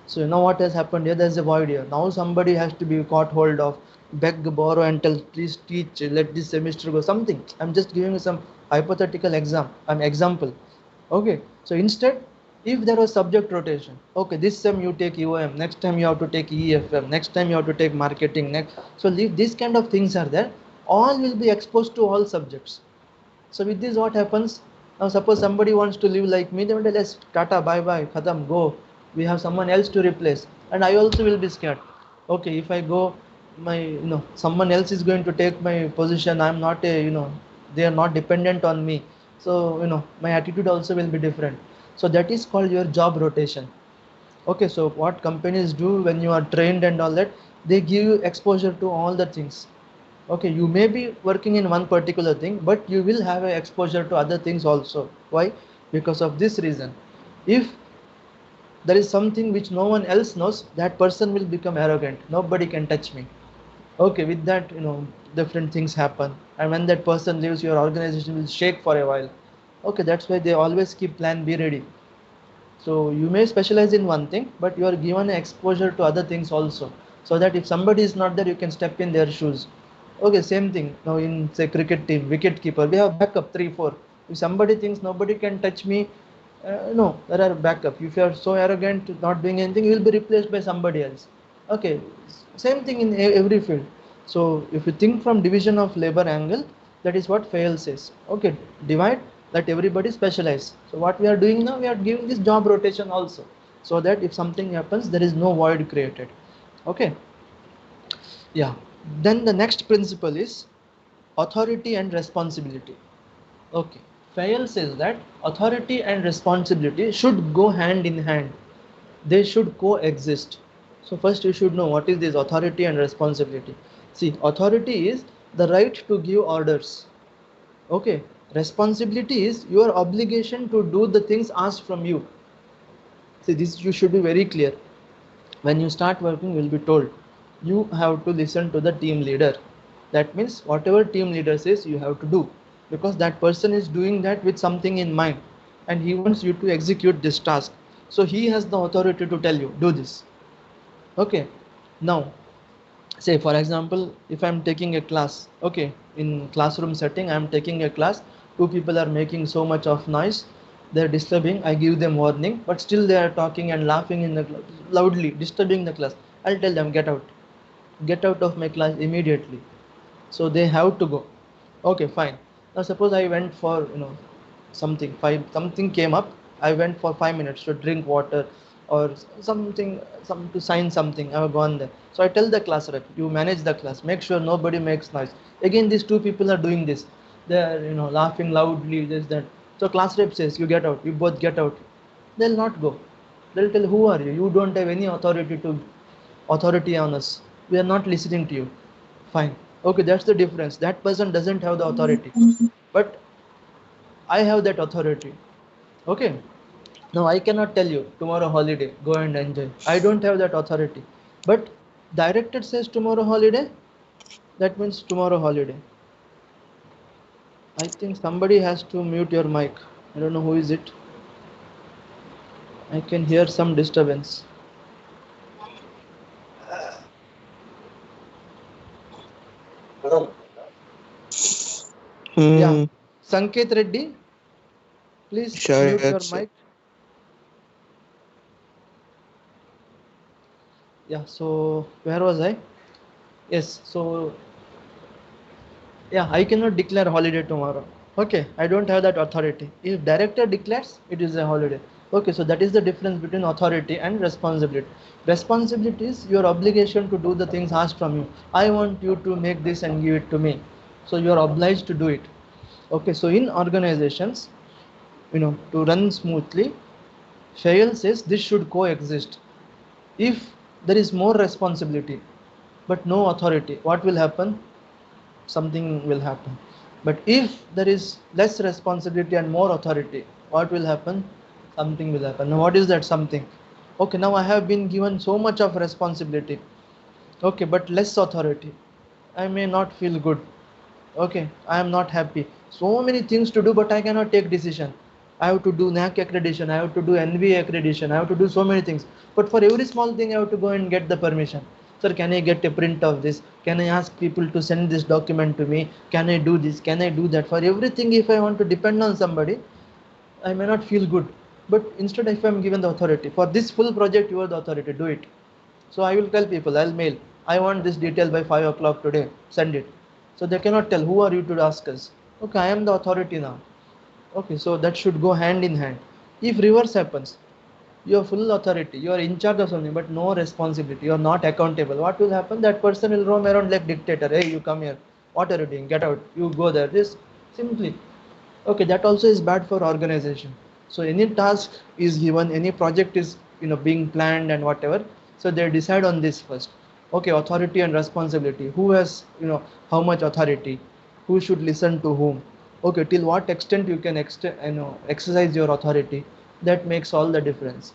So you know what has happened here? There's a void here. Now somebody has to be caught hold of, beg, borrow, and tell, please teach, let this semester go. Something. I'm just giving you some hypothetical example. Okay. So instead, if there was subject rotation, okay, this time you take UOM, next time you have to take EFM, next time you have to take marketing, next. So these kind of things are there. All will be exposed to all subjects. So with this, what happens? Now suppose somebody wants to live like me, they will tell, let's tata, bye bye, khatam, go. We have someone else to replace, and I also will be scared. Okay, if I go, someone else is going to take my position. I'm not a, they are not dependent on me. So my attitude also will be different. So that is called your job rotation. Okay, so what companies do when you are trained and all that, they give you exposure to all the things. Okay, you may be working in one particular thing, but you will have a exposure to other things also. Why? Because of this reason. If there is something which no one else knows, that person will become arrogant. Nobody can touch me. Okay, with that, different things happen. And when that person leaves, your organization will shake for a while. Okay, that's why they always keep plan B ready. So you may specialize in one thing, but you are given exposure to other things also. So that if somebody is not there, you can step in their shoes. Okay, same thing. Now in say cricket team, wicket keeper, we have backup 3, 4. If somebody thinks nobody can touch me, no, there are backup. If you are so arrogant, not doing anything, you will be replaced by somebody else. Okay, same thing in every field. So if you think from division of labor angle, that is what Fayol says. Okay, divide, Let everybody specialize. So what we are doing now, we are giving this job rotation also, so that if something happens, there is no void created. Okay. Yeah. Then the next principle is authority and responsibility. Okay. Fayol says that authority and responsibility should go hand in hand. They should coexist. So first you should know what is this authority and responsibility. See, authority is the right to give orders. Okay. Responsibility is your obligation to do the things asked from you. See, this you should be very clear. When you start working, you will be told you have to listen to the team leader. That means whatever team leader says, you have to do, because that person is doing that with something in mind and he wants you to execute this task. So he has the authority to tell you, do this. Okay. Now, say for example, if I'm taking a class, okay, in classroom setting, I'm taking a class, two people are making so much of noise, they're disturbing, I give them warning, but still they are talking and laughing in the loudly disturbing the class. I'll tell them, get out of my class immediately. So they have to go. Okay, fine. Now suppose I went for, something came up, I went for 5 minutes to drink water or something, some to sign something, I have gone there. So I tell the class rep, you manage the class, make sure nobody makes noise. Again these two people are doing this, they are laughing loudly, this that. So class rep says, you get out, you both get out. They'll not go. They'll tell, who are you, you don't have any authority on us, we are not listening to you. Fine. Okay, that's the difference. That person doesn't have the authority, but I have that authority. Okay. Now I cannot tell you tomorrow holiday, go and enjoy. I don't have that authority. But director says tomorrow holiday, that means tomorrow holiday. I think somebody has to mute your mic. I don't know who is it. I can hear some disturbance. Yeah. Sanket Reddy, please Sure, mute your sure. mic. Yeah, so where was I? Yes, so yeah, I cannot declare holiday tomorrow. Okay, I don't have that authority. If director declares, it is a holiday. Okay, so that is the difference between authority and responsibility. Responsibility is your obligation to do the things asked from you. I want you to make this and give it to me. So you are obliged to do it. Okay, so in organizations, to run smoothly, Fayol says this should coexist. If there is more responsibility but no authority, what will happen? Something will happen. But if there is less responsibility and more authority, what will happen? Something will happen. Now what is that something? Okay, now I have been given so much of responsibility, okay, but less authority. I may not feel good. Okay, I am not happy. So many things to do, but I cannot take decision. I have to do NAC accreditation, I have to do NVA accreditation, I have to do so many things. But for every small thing, I have to go and get the permission. Sir, can I get a print of this? Can I ask people to send this document to me? Can I do this? Can I do that? For everything, if I want to depend on somebody, I may not feel good. But instead, if I'm given the authority, for this full project, you are the authority, do it. So I will tell people, I'll mail, I want this detail by 5 o'clock today, send it. So they cannot tell, who are you to ask us? Okay, I am the authority now. Okay, so that should go hand in hand. If reverse happens, you have full authority, you are in charge of something, but no responsibility, you are not accountable. What will happen? That person will roam around like dictator. Hey, you come here. What are you doing? Get out. You go there. This simply. Okay, that also is bad for organization. So any task is given, any project is being planned and whatever. So they decide on this first. Okay, authority and responsibility. Who has how much authority? Who should listen to whom? Okay, till what extent you can exercise your authority? That makes all the difference.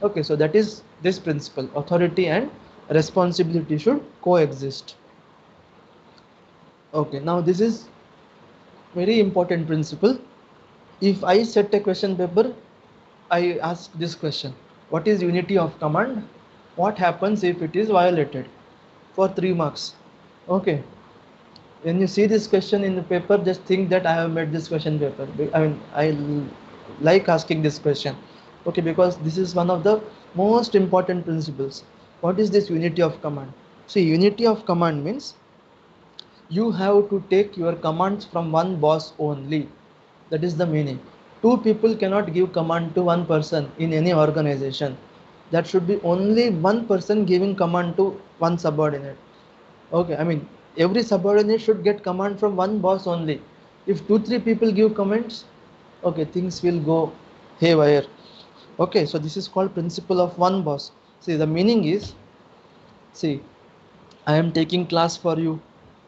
Okay, so that is this principle. Authority and responsibility should coexist. Okay, now this is very important principle. If I set a question paper, I ask this question: what is unity of command? What happens if it is violated? For 3 marks. Okay. When you see this question in the paper, just think that I have made this question paper. I like asking this question. Okay, because this is one of the most important principles. What is this unity of command? See, unity of command means you have to take your commands from one boss only. That is the meaning. Two people cannot give command to one person in any organization. That should be only one person giving command to one subordinate. Okay, I mean every subordinate should get command from one boss only. If two, three people give commands, okay, things will go haywire. Okay, so this is called principle of one boss. See, the meaning is, see, I am taking class for you.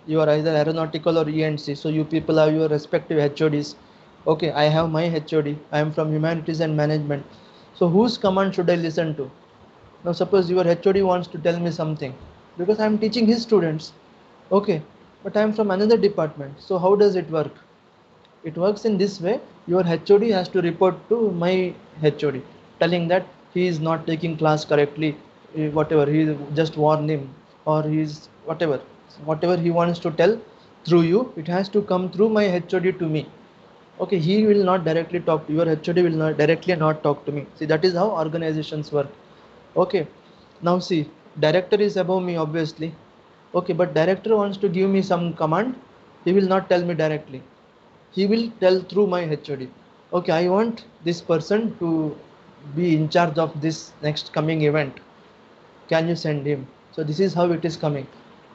You are either aeronautical or E&C. So you people have your respective HODs. Okay, I have my HOD. I am from humanities and management. So whose command should I listen to? Now suppose your HOD wants to tell me something because I am teaching his students. Okay, but I am from another department. So how does it work? It works in this way: your HOD has to report to my HOD telling that he is not taking class correctly, whatever, he just warn him, or he is whatever he wants to tell through you, it has to come through my HOD to me. Okay, he will not directly talk to your HOD, will not directly not talk to me. See, that is how organizations work. Okay, now see, director is above me obviously. Okay, but director wants to give me some command, he will not tell me directly, he will tell through my HOD. Okay, I want this person to be in charge of this next coming event. Can you send him? So this is how it is coming.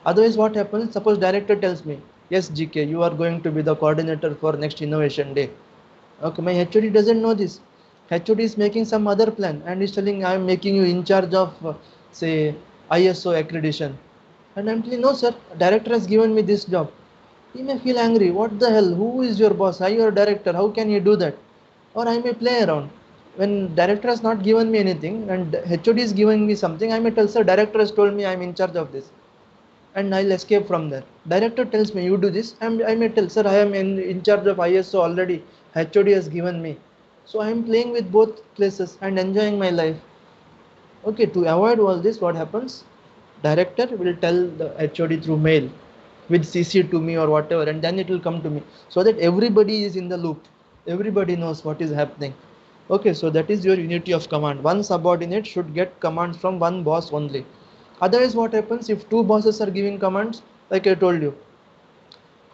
Otherwise, what happens? Suppose director tells me, yes, GK, you are going to be the coordinator for next innovation day. Okay, my HOD doesn't know this. HOD is making some other plan and is telling I am making you in charge of say ISO accreditation. And I'm telling, no sir, director has given me this job. He may feel angry. What the hell? Who is your boss? I your director. How can you do that? Or I may play around. When director has not given me anything and HOD is giving me something, I may tell, sir, director has told me I am in charge of this. And I'll escape from there. Director tells me you do this. I may tell, sir, I am in charge of ISO already. HOD has given me. So I am playing with both places and enjoying my life. Okay, to avoid all this, what happens? Director will tell the HOD through mail with CC to me or whatever, and then it will come to me, so that everybody is in the loop. Everybody knows what is happening. Okay, so that is your unity of command. One subordinate should get commands from one boss only. Otherwise, what happens if two bosses are giving commands? Like I told you,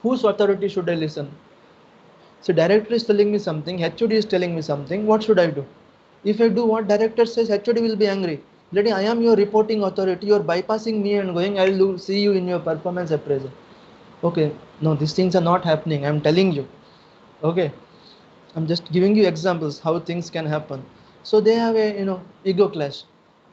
whose authority should I listen? So director is telling me something, HOD is telling me something. What should I do? If I do what director says, HOD will be angry. Lady, I am your reporting authority. You are bypassing me and going. I will see you in your performance appraisal. Okay, no, these things are not happening. I'm telling you. Okay, I'm just giving you examples how things can happen. So they have a ego clash.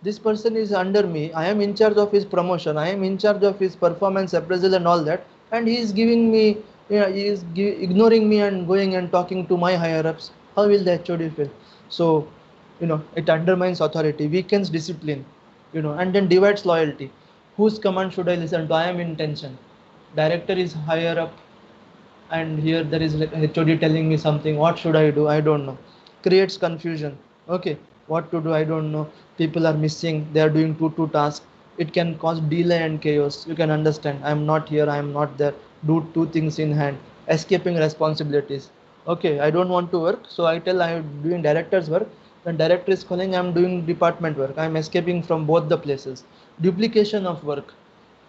This person is under me. I am in charge of his promotion. I am in charge of his performance appraisal and all that. And he is giving me, he is ignoring me and going and talking to my higher ups. How will the HOD feel? So, it undermines authority, weakens discipline, and then divides loyalty. Whose command should I listen to? I am in tension. Director is higher up, and here there is like HOD telling me something. What should I do? I don't know. Creates confusion. Okay, what to do? I don't know. People are missing. They are doing two tasks. It can cause delay and chaos. You can understand. I am not here. I am not there. Do two things in hand. Escaping responsibilities. Okay, I don't want to work, so I tell I am doing director's work. When director is calling, I am doing department work. I am escaping from both the places. Duplication of work.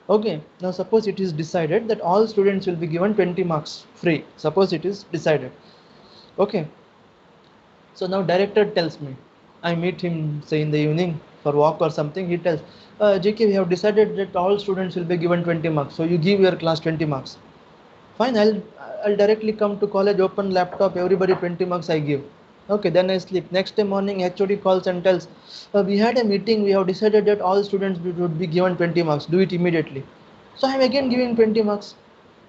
Okay, now suppose it is decided that all students will be given 20 marks free. Suppose it is decided. Okay, so now director tells me, I meet him say in the evening for walk or something. He tells, JK, we have decided that all students will be given 20 marks. So you give your class 20 marks. Fine, I'll directly come to college, open laptop, everybody 20 marks I give. Okay, then I sleep. Next day morning, HOD calls and tells, we had a meeting, we have decided that all students would be given 20 marks. Do it immediately. So I'm again giving 20 marks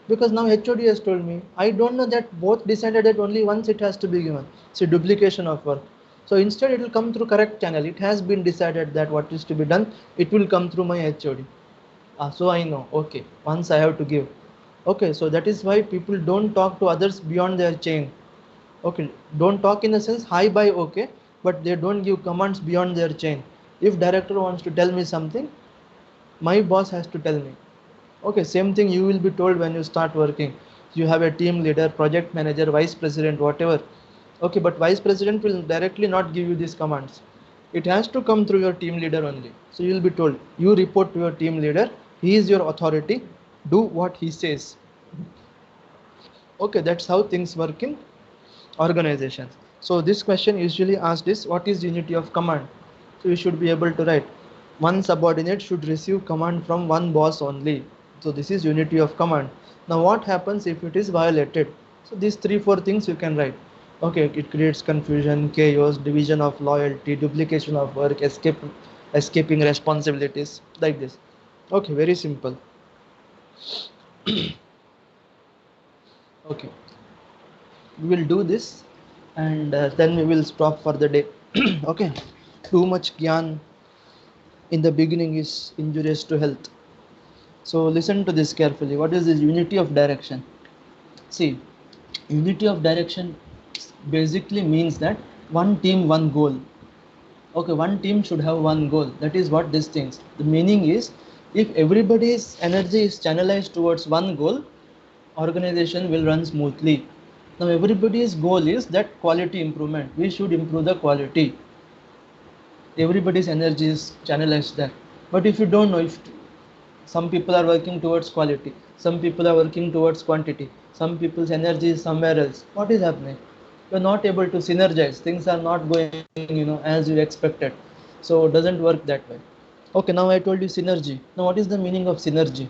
because now HOD has told me. I don't know that both decided that only once it has to be given. It's a duplication of work. So instead it will come through correct channel. It has been decided that what is to be done, it will come through my HOD. So I know, okay, once I have to give. Okay, so that is why people don't talk to others beyond their chain. Okay, don't talk in the sense hi bye, okay, but they don't give commands beyond their chain. If director wants to tell me something, my boss has to tell me. Okay, same thing you will be told when you start working. You have a team leader, project manager, vice president, whatever. Okay, but vice president will directly not give you these commands. It has to come through your team leader only. So you will be told, you report to your team leader. He is your authority. Do what he says. Okay, that's how things work in organizations. So this question usually asked is what is unity of command? So you should be able to write one subordinate should receive command from one boss only. So this is unity of command. Now what happens if it is violated? So these 3 4 things you can write. Okay, it creates confusion, chaos, division of loyalty, duplication of work, escaping responsibilities, like this. Okay, very simple. Okay, we will do this, and then we will stop for the day. Okay, too much gyan in the beginning is injurious to health. So listen to this carefully. What is this unity of direction? See, unity of direction basically means that one team, one goal. Okay, one team should have one goal. That is what this thinks. The meaning is, if everybody's energy is channelized towards one goal, organization will run smoothly. Now everybody's goal is that quality improvement. We should improve the quality. Everybody's energy is channelized there. But if you don't know, if some people are working towards quality, some people are working towards quantity, some people's energy is somewhere else, what is happening? You're not able to synergize. Things are not going, as you expected. So it doesn't work that way. Okay, now I told you synergy. Now what is the meaning of synergy?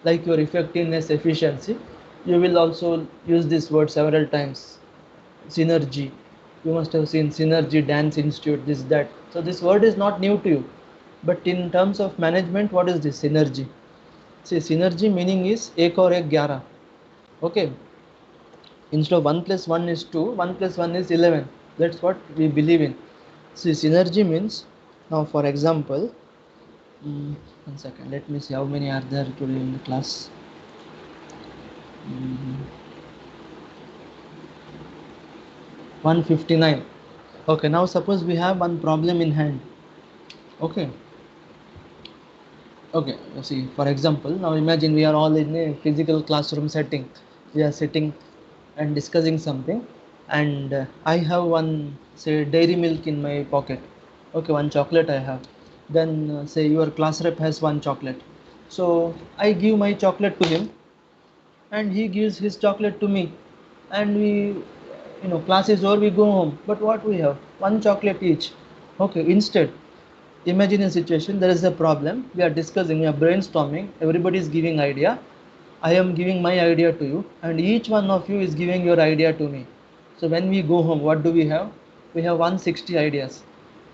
Like your effectiveness, efficiency, you will also use this word several times. Synergy, you must have seen Synergy Dance Institute, this, that. So this word is not new to you, but in terms of management, what is this synergy? See, synergy meaning is ek aur ek 11. Okay, instead of 1 plus 1 is 2, 1 plus 1 is 11. That's what we believe in. See, synergy means, now for example, 1 second, let me see how many are there today in the class. 159. Okay, now suppose we have one problem in hand. Okay, see, for example, now imagine we are all in a physical classroom setting. We are sitting and discussing something, and I have one, say, dairy milk in my pocket. Okay, one chocolate I have. Then say your class rep has one chocolate. So I give my chocolate to him, and he gives his chocolate to me, and we, class is over, we go home. But what we have? One chocolate each. Okay, instead, imagine a situation, there is a problem, we are discussing, we are brainstorming, everybody is giving idea, I am giving my idea to you, and each one of you is giving your idea to me. So when we go home, what do we have? We have 160 ideas.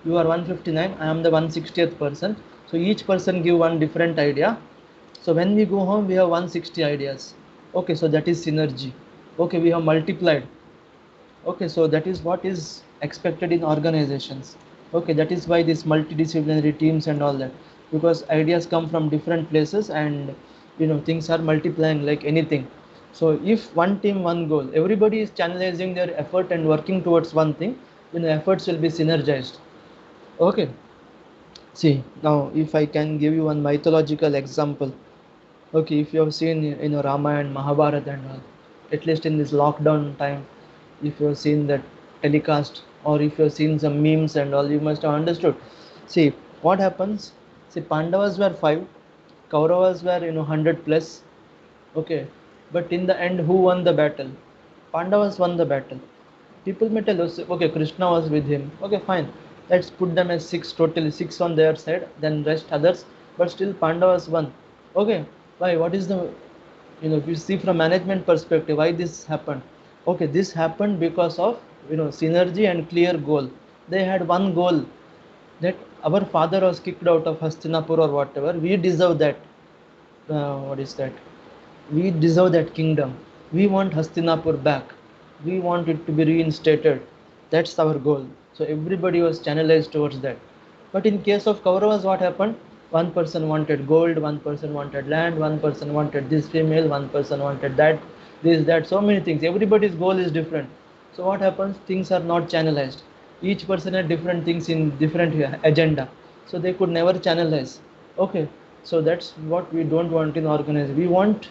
You are 159, I am the 160th person, so each person give one different idea. So when we go home, we have 160 ideas. Okay, so that is synergy. Okay, we have multiplied. Okay, so that is what is expected in organizations. Okay, that is why these multidisciplinary teams and all that, because ideas come from different places, and things are multiplying like anything. So if one team, one goal, everybody is channelizing their effort and working towards one thing, efforts will be synergized. Okay, see, now if I can give you one mythological example. Okay, if you have seen Ramayana, Mahabharata and all, at least in this lockdown time, if you have seen that telecast, or if you have seen some memes and all, you must have understood. See, what happens? See, Pandavas were 5, Kauravas were 100 plus. Okay, but in the end, who won the battle? Pandavas won the battle. People may tell us, okay, Krishna was with him. Okay, fine. Let's put them as 6, totally 6 on their side, then rest others, but still Pandavas won. Okay, why? What is the, if you see from management perspective, why this happened? Okay, this happened because of, synergy and clear goal. They had one goal, that our father was kicked out of Hastinapur or whatever. We deserve that. What is that? We deserve that kingdom. We want Hastinapur back. We want it to be reinstated. That's our goal. So everybody was channelized towards that. But in case of Kauravas, what happened? One person wanted gold, one person wanted land, one person wanted this female, one person wanted that, this, that, so many things. Everybody's goal is different. So what happens? Things are not channelized. Each person had different things in different agenda. So they could never channelize. Okay. So that's what we don't want in organization. We want,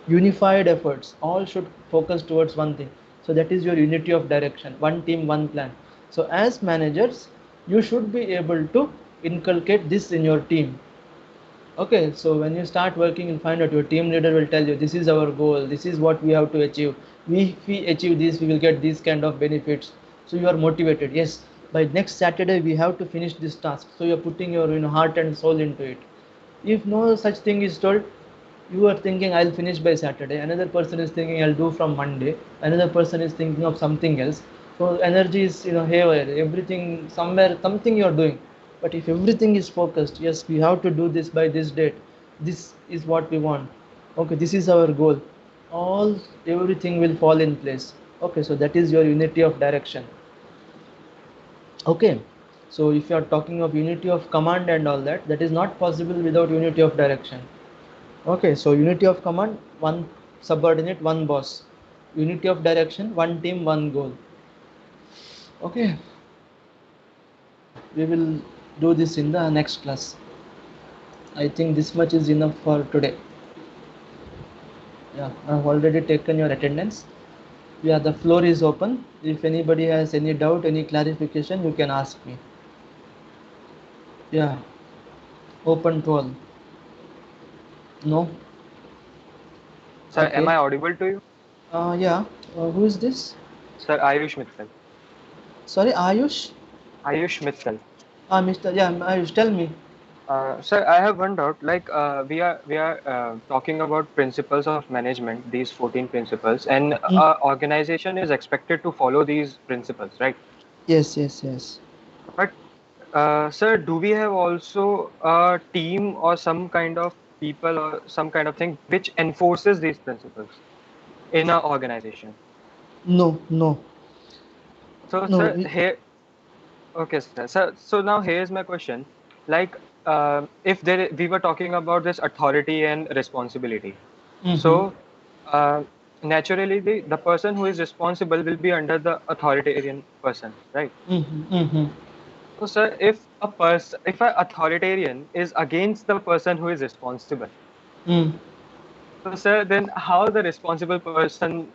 unified efforts. All should focus towards one thing. So that is your unity of direction. One team, one plan. So as managers, you should be able to inculcate this in your team. Okay, so when you start working, you'll find out your team leader will tell you this is our goal, this is what we have to achieve. If we achieve this, we will get these kind of benefits. So you are motivated. Yes, by next Saturday we have to finish this task. So you are putting your heart and soul into it. If no such thing is told, you are thinking I'll finish by Saturday. Another person is thinking I'll do from Monday. Another person is thinking of something else. So energy is haywire. Everything somewhere something you are doing. But if everything is focused, yes, we have to do this by this date. This is what we want. Okay, this is our goal. All everything will fall in place. Okay, so that is your unity of direction. Okay, so if you are talking of unity of command and all that, that is not possible without unity of direction. Okay, so unity of command, one subordinate, one boss. Unity of direction, one team, one goal. Okay, yeah, we will do this in the next class. I think this much is enough for today. Yeah, I've already taken your attendance. Yeah, the floor is open. If anybody has any doubt, any clarification, you can ask me. Yeah, open to all. No? Sir, am Okay. I audible to you? Yeah, who is this? Sir, Ayush Mittal. Sorry, Ayush? Ayush Mittal. Mr. Yeah, Ayush, tell me. Sir, I have one doubt. Like, we are talking about principles of management, these 14 principles, and Mm. organization is expected to follow these principles, right? Yes, yes, yes. But, sir, do we have also a team or some kind of people or some kind of thing which enforces these principles in our organization? No, no, So, no. sir, here, okay, sir. So now here's my question. Like, if we were talking about this authority and responsibility. Mm-hmm. So, uh, naturally, the person who is responsible will be under the authoritarian person, right? Mm-hmm. Mm-hmm. So, sir, if an authoritarian is against the person who is responsible, Mm. so, sir, then how the responsible person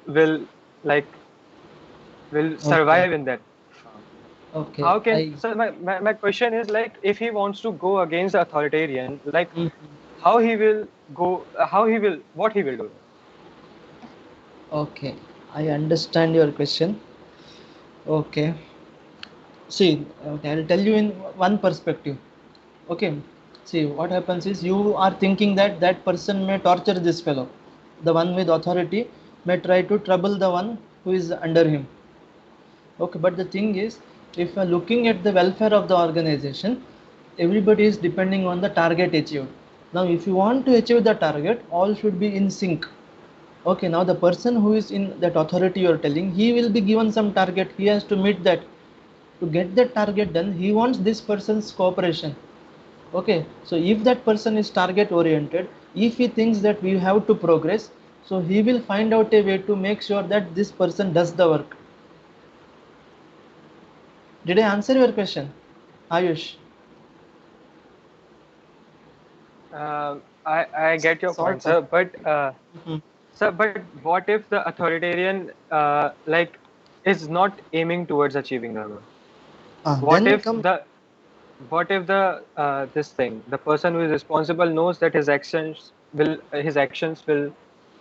like will Okay. survive in that firm? Okay. How can so my question is like if he wants to go against the authoritarian, like Mhm. how he will go, how he will, what he will do? Okay. I understand your question. Okay. See, okay, I'll tell you in one perspective. Okay. See, what happens is you are thinking that that person may torture this fellow. The one with authority may try to trouble the one who is under him. Okay, but the thing is, if you are looking at the welfare of the organization, everybody is depending on the target achieved. Now, if you want to achieve the target, all should be in sync. Okay, now the person who is in that authority you are telling, he will be given some target. He has to meet that. To get that target done, he wants this person's cooperation. Okay, so if that person is target oriented, if he thinks that we have to progress, so he will find out a way to make sure that this person does the work. Did I answer your question, Ayush? I get your point, Sort of. sir, but Mhm. sir, but what if the authoritarian like is not aiming towards achieving the goal? What Then if come. the this thing, the person who is responsible knows that his actions will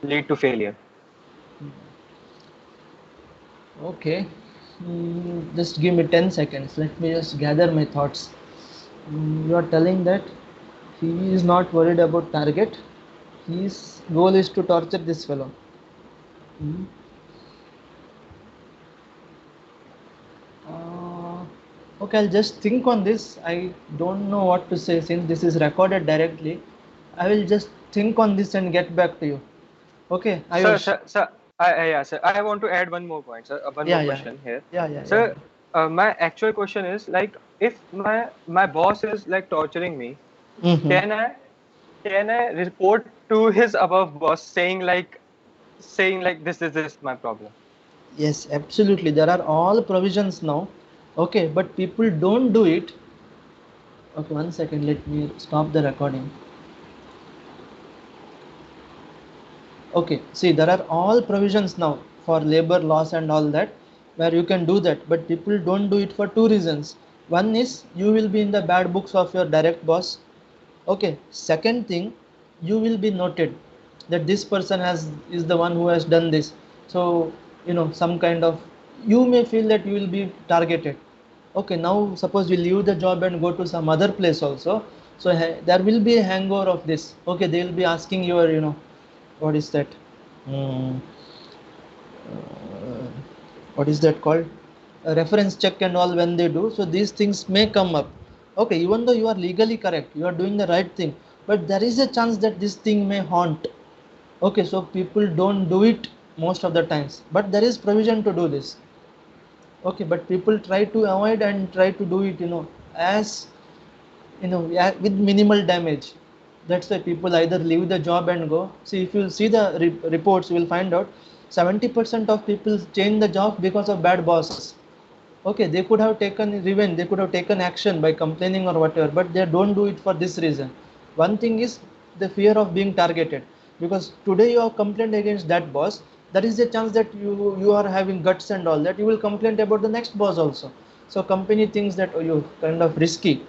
lead to failure? Okay, just give me 10 seconds. Let me just gather my thoughts. You are telling that he is not worried about target. His goal is to torture this fellow. Mm. Uh, okay, I'll just think on this. I don't know what to say since this is recorded directly. I will just think on this and get back to you. Okay, Sir, Ayush. sir, sir, yeah, sir. I want to add one more point, sir. One Yeah, more yeah, question here, yeah. sir. My actual question is like, if my boss is like torturing me, Mm-hmm. can I report to his above boss saying like this my problem? Yes, absolutely. There are all provisions now. Okay, but people don't do it. Okay, one second. Let me stop the recording. Okay, see, there are all provisions now for labor laws and all that where you can do that, but people don't do it for two reasons. One is you will be in the bad books of your direct boss. Okay, second thing, you will be noted that this person is the one who has done this. So some kind of, you may feel that you will be targeted. Okay, now suppose you leave the job and go to some other place also, so there will be a hangover of this. Okay, they will be asking your, what is that, Hmm, uh, what is that called, a reference check and all when they do. So these things may come up. Okay, even though you are legally correct, you are doing the right thing, but there is a chance that this thing may haunt. Okay, so people don't do it most of the times, but there is provision to do this. Okay, but people try to avoid and try to do it, as yeah, with minimal damage. That's why people either leave the job and go. See, if you see the reports, you will find out 70% of people change the job because of bad bosses. Okay, they could have taken revenge, they could have taken action by complaining or whatever, but they don't do it for this reason. One thing is the fear of being targeted, because today you have complained against that boss, there is a chance that you are having guts and all that, you will complain about the next boss also. So company thinks that, oh, you kind of risky.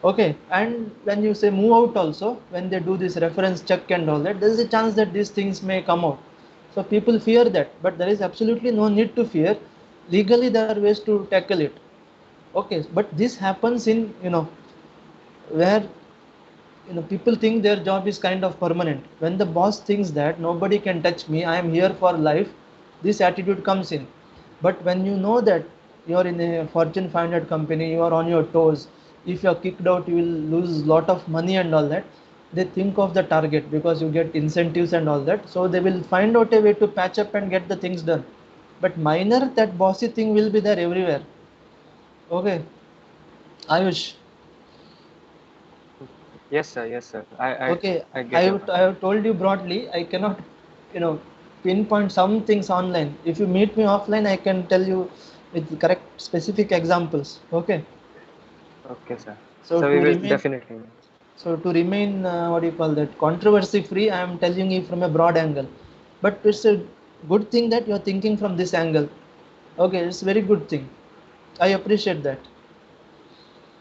Okay, and when you say move out also, when they do this reference check and all that, there is a chance that these things may come out. So people fear that, but there is absolutely no need to fear. Legally, there are ways to tackle it. Okay, but this happens in, where people think their job is kind of permanent. When the boss thinks that nobody can touch me, I am here for life, this attitude comes in. But when you know that you are in a Fortune 500 company, you are on your toes, if you are kicked out, you will lose lot of money and all that. They think of the target because you get incentives and all that. So they will find out a way to patch up and get the things done. But minor, that bossy thing will be there everywhere. Okay, Ayush. Yes, sir. Yes, sir. I Okay, I get your I point. have told you broadly. I cannot, pinpoint some things online. If you meet me offline, I can tell you with correct specific examples. Okay. Okay, sir. So So to we will remain, definitely. what do you call that, controversy free, I am telling you from a broad angle. But it's a good thing that you are thinking from this angle. Okay, it's a very good thing. I appreciate that.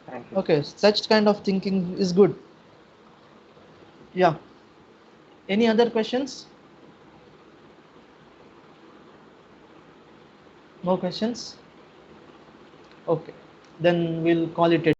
Thank you, sir. Okay, such kind of thinking is good. Yeah. Any other questions? No questions? Okay. Then we'll call it a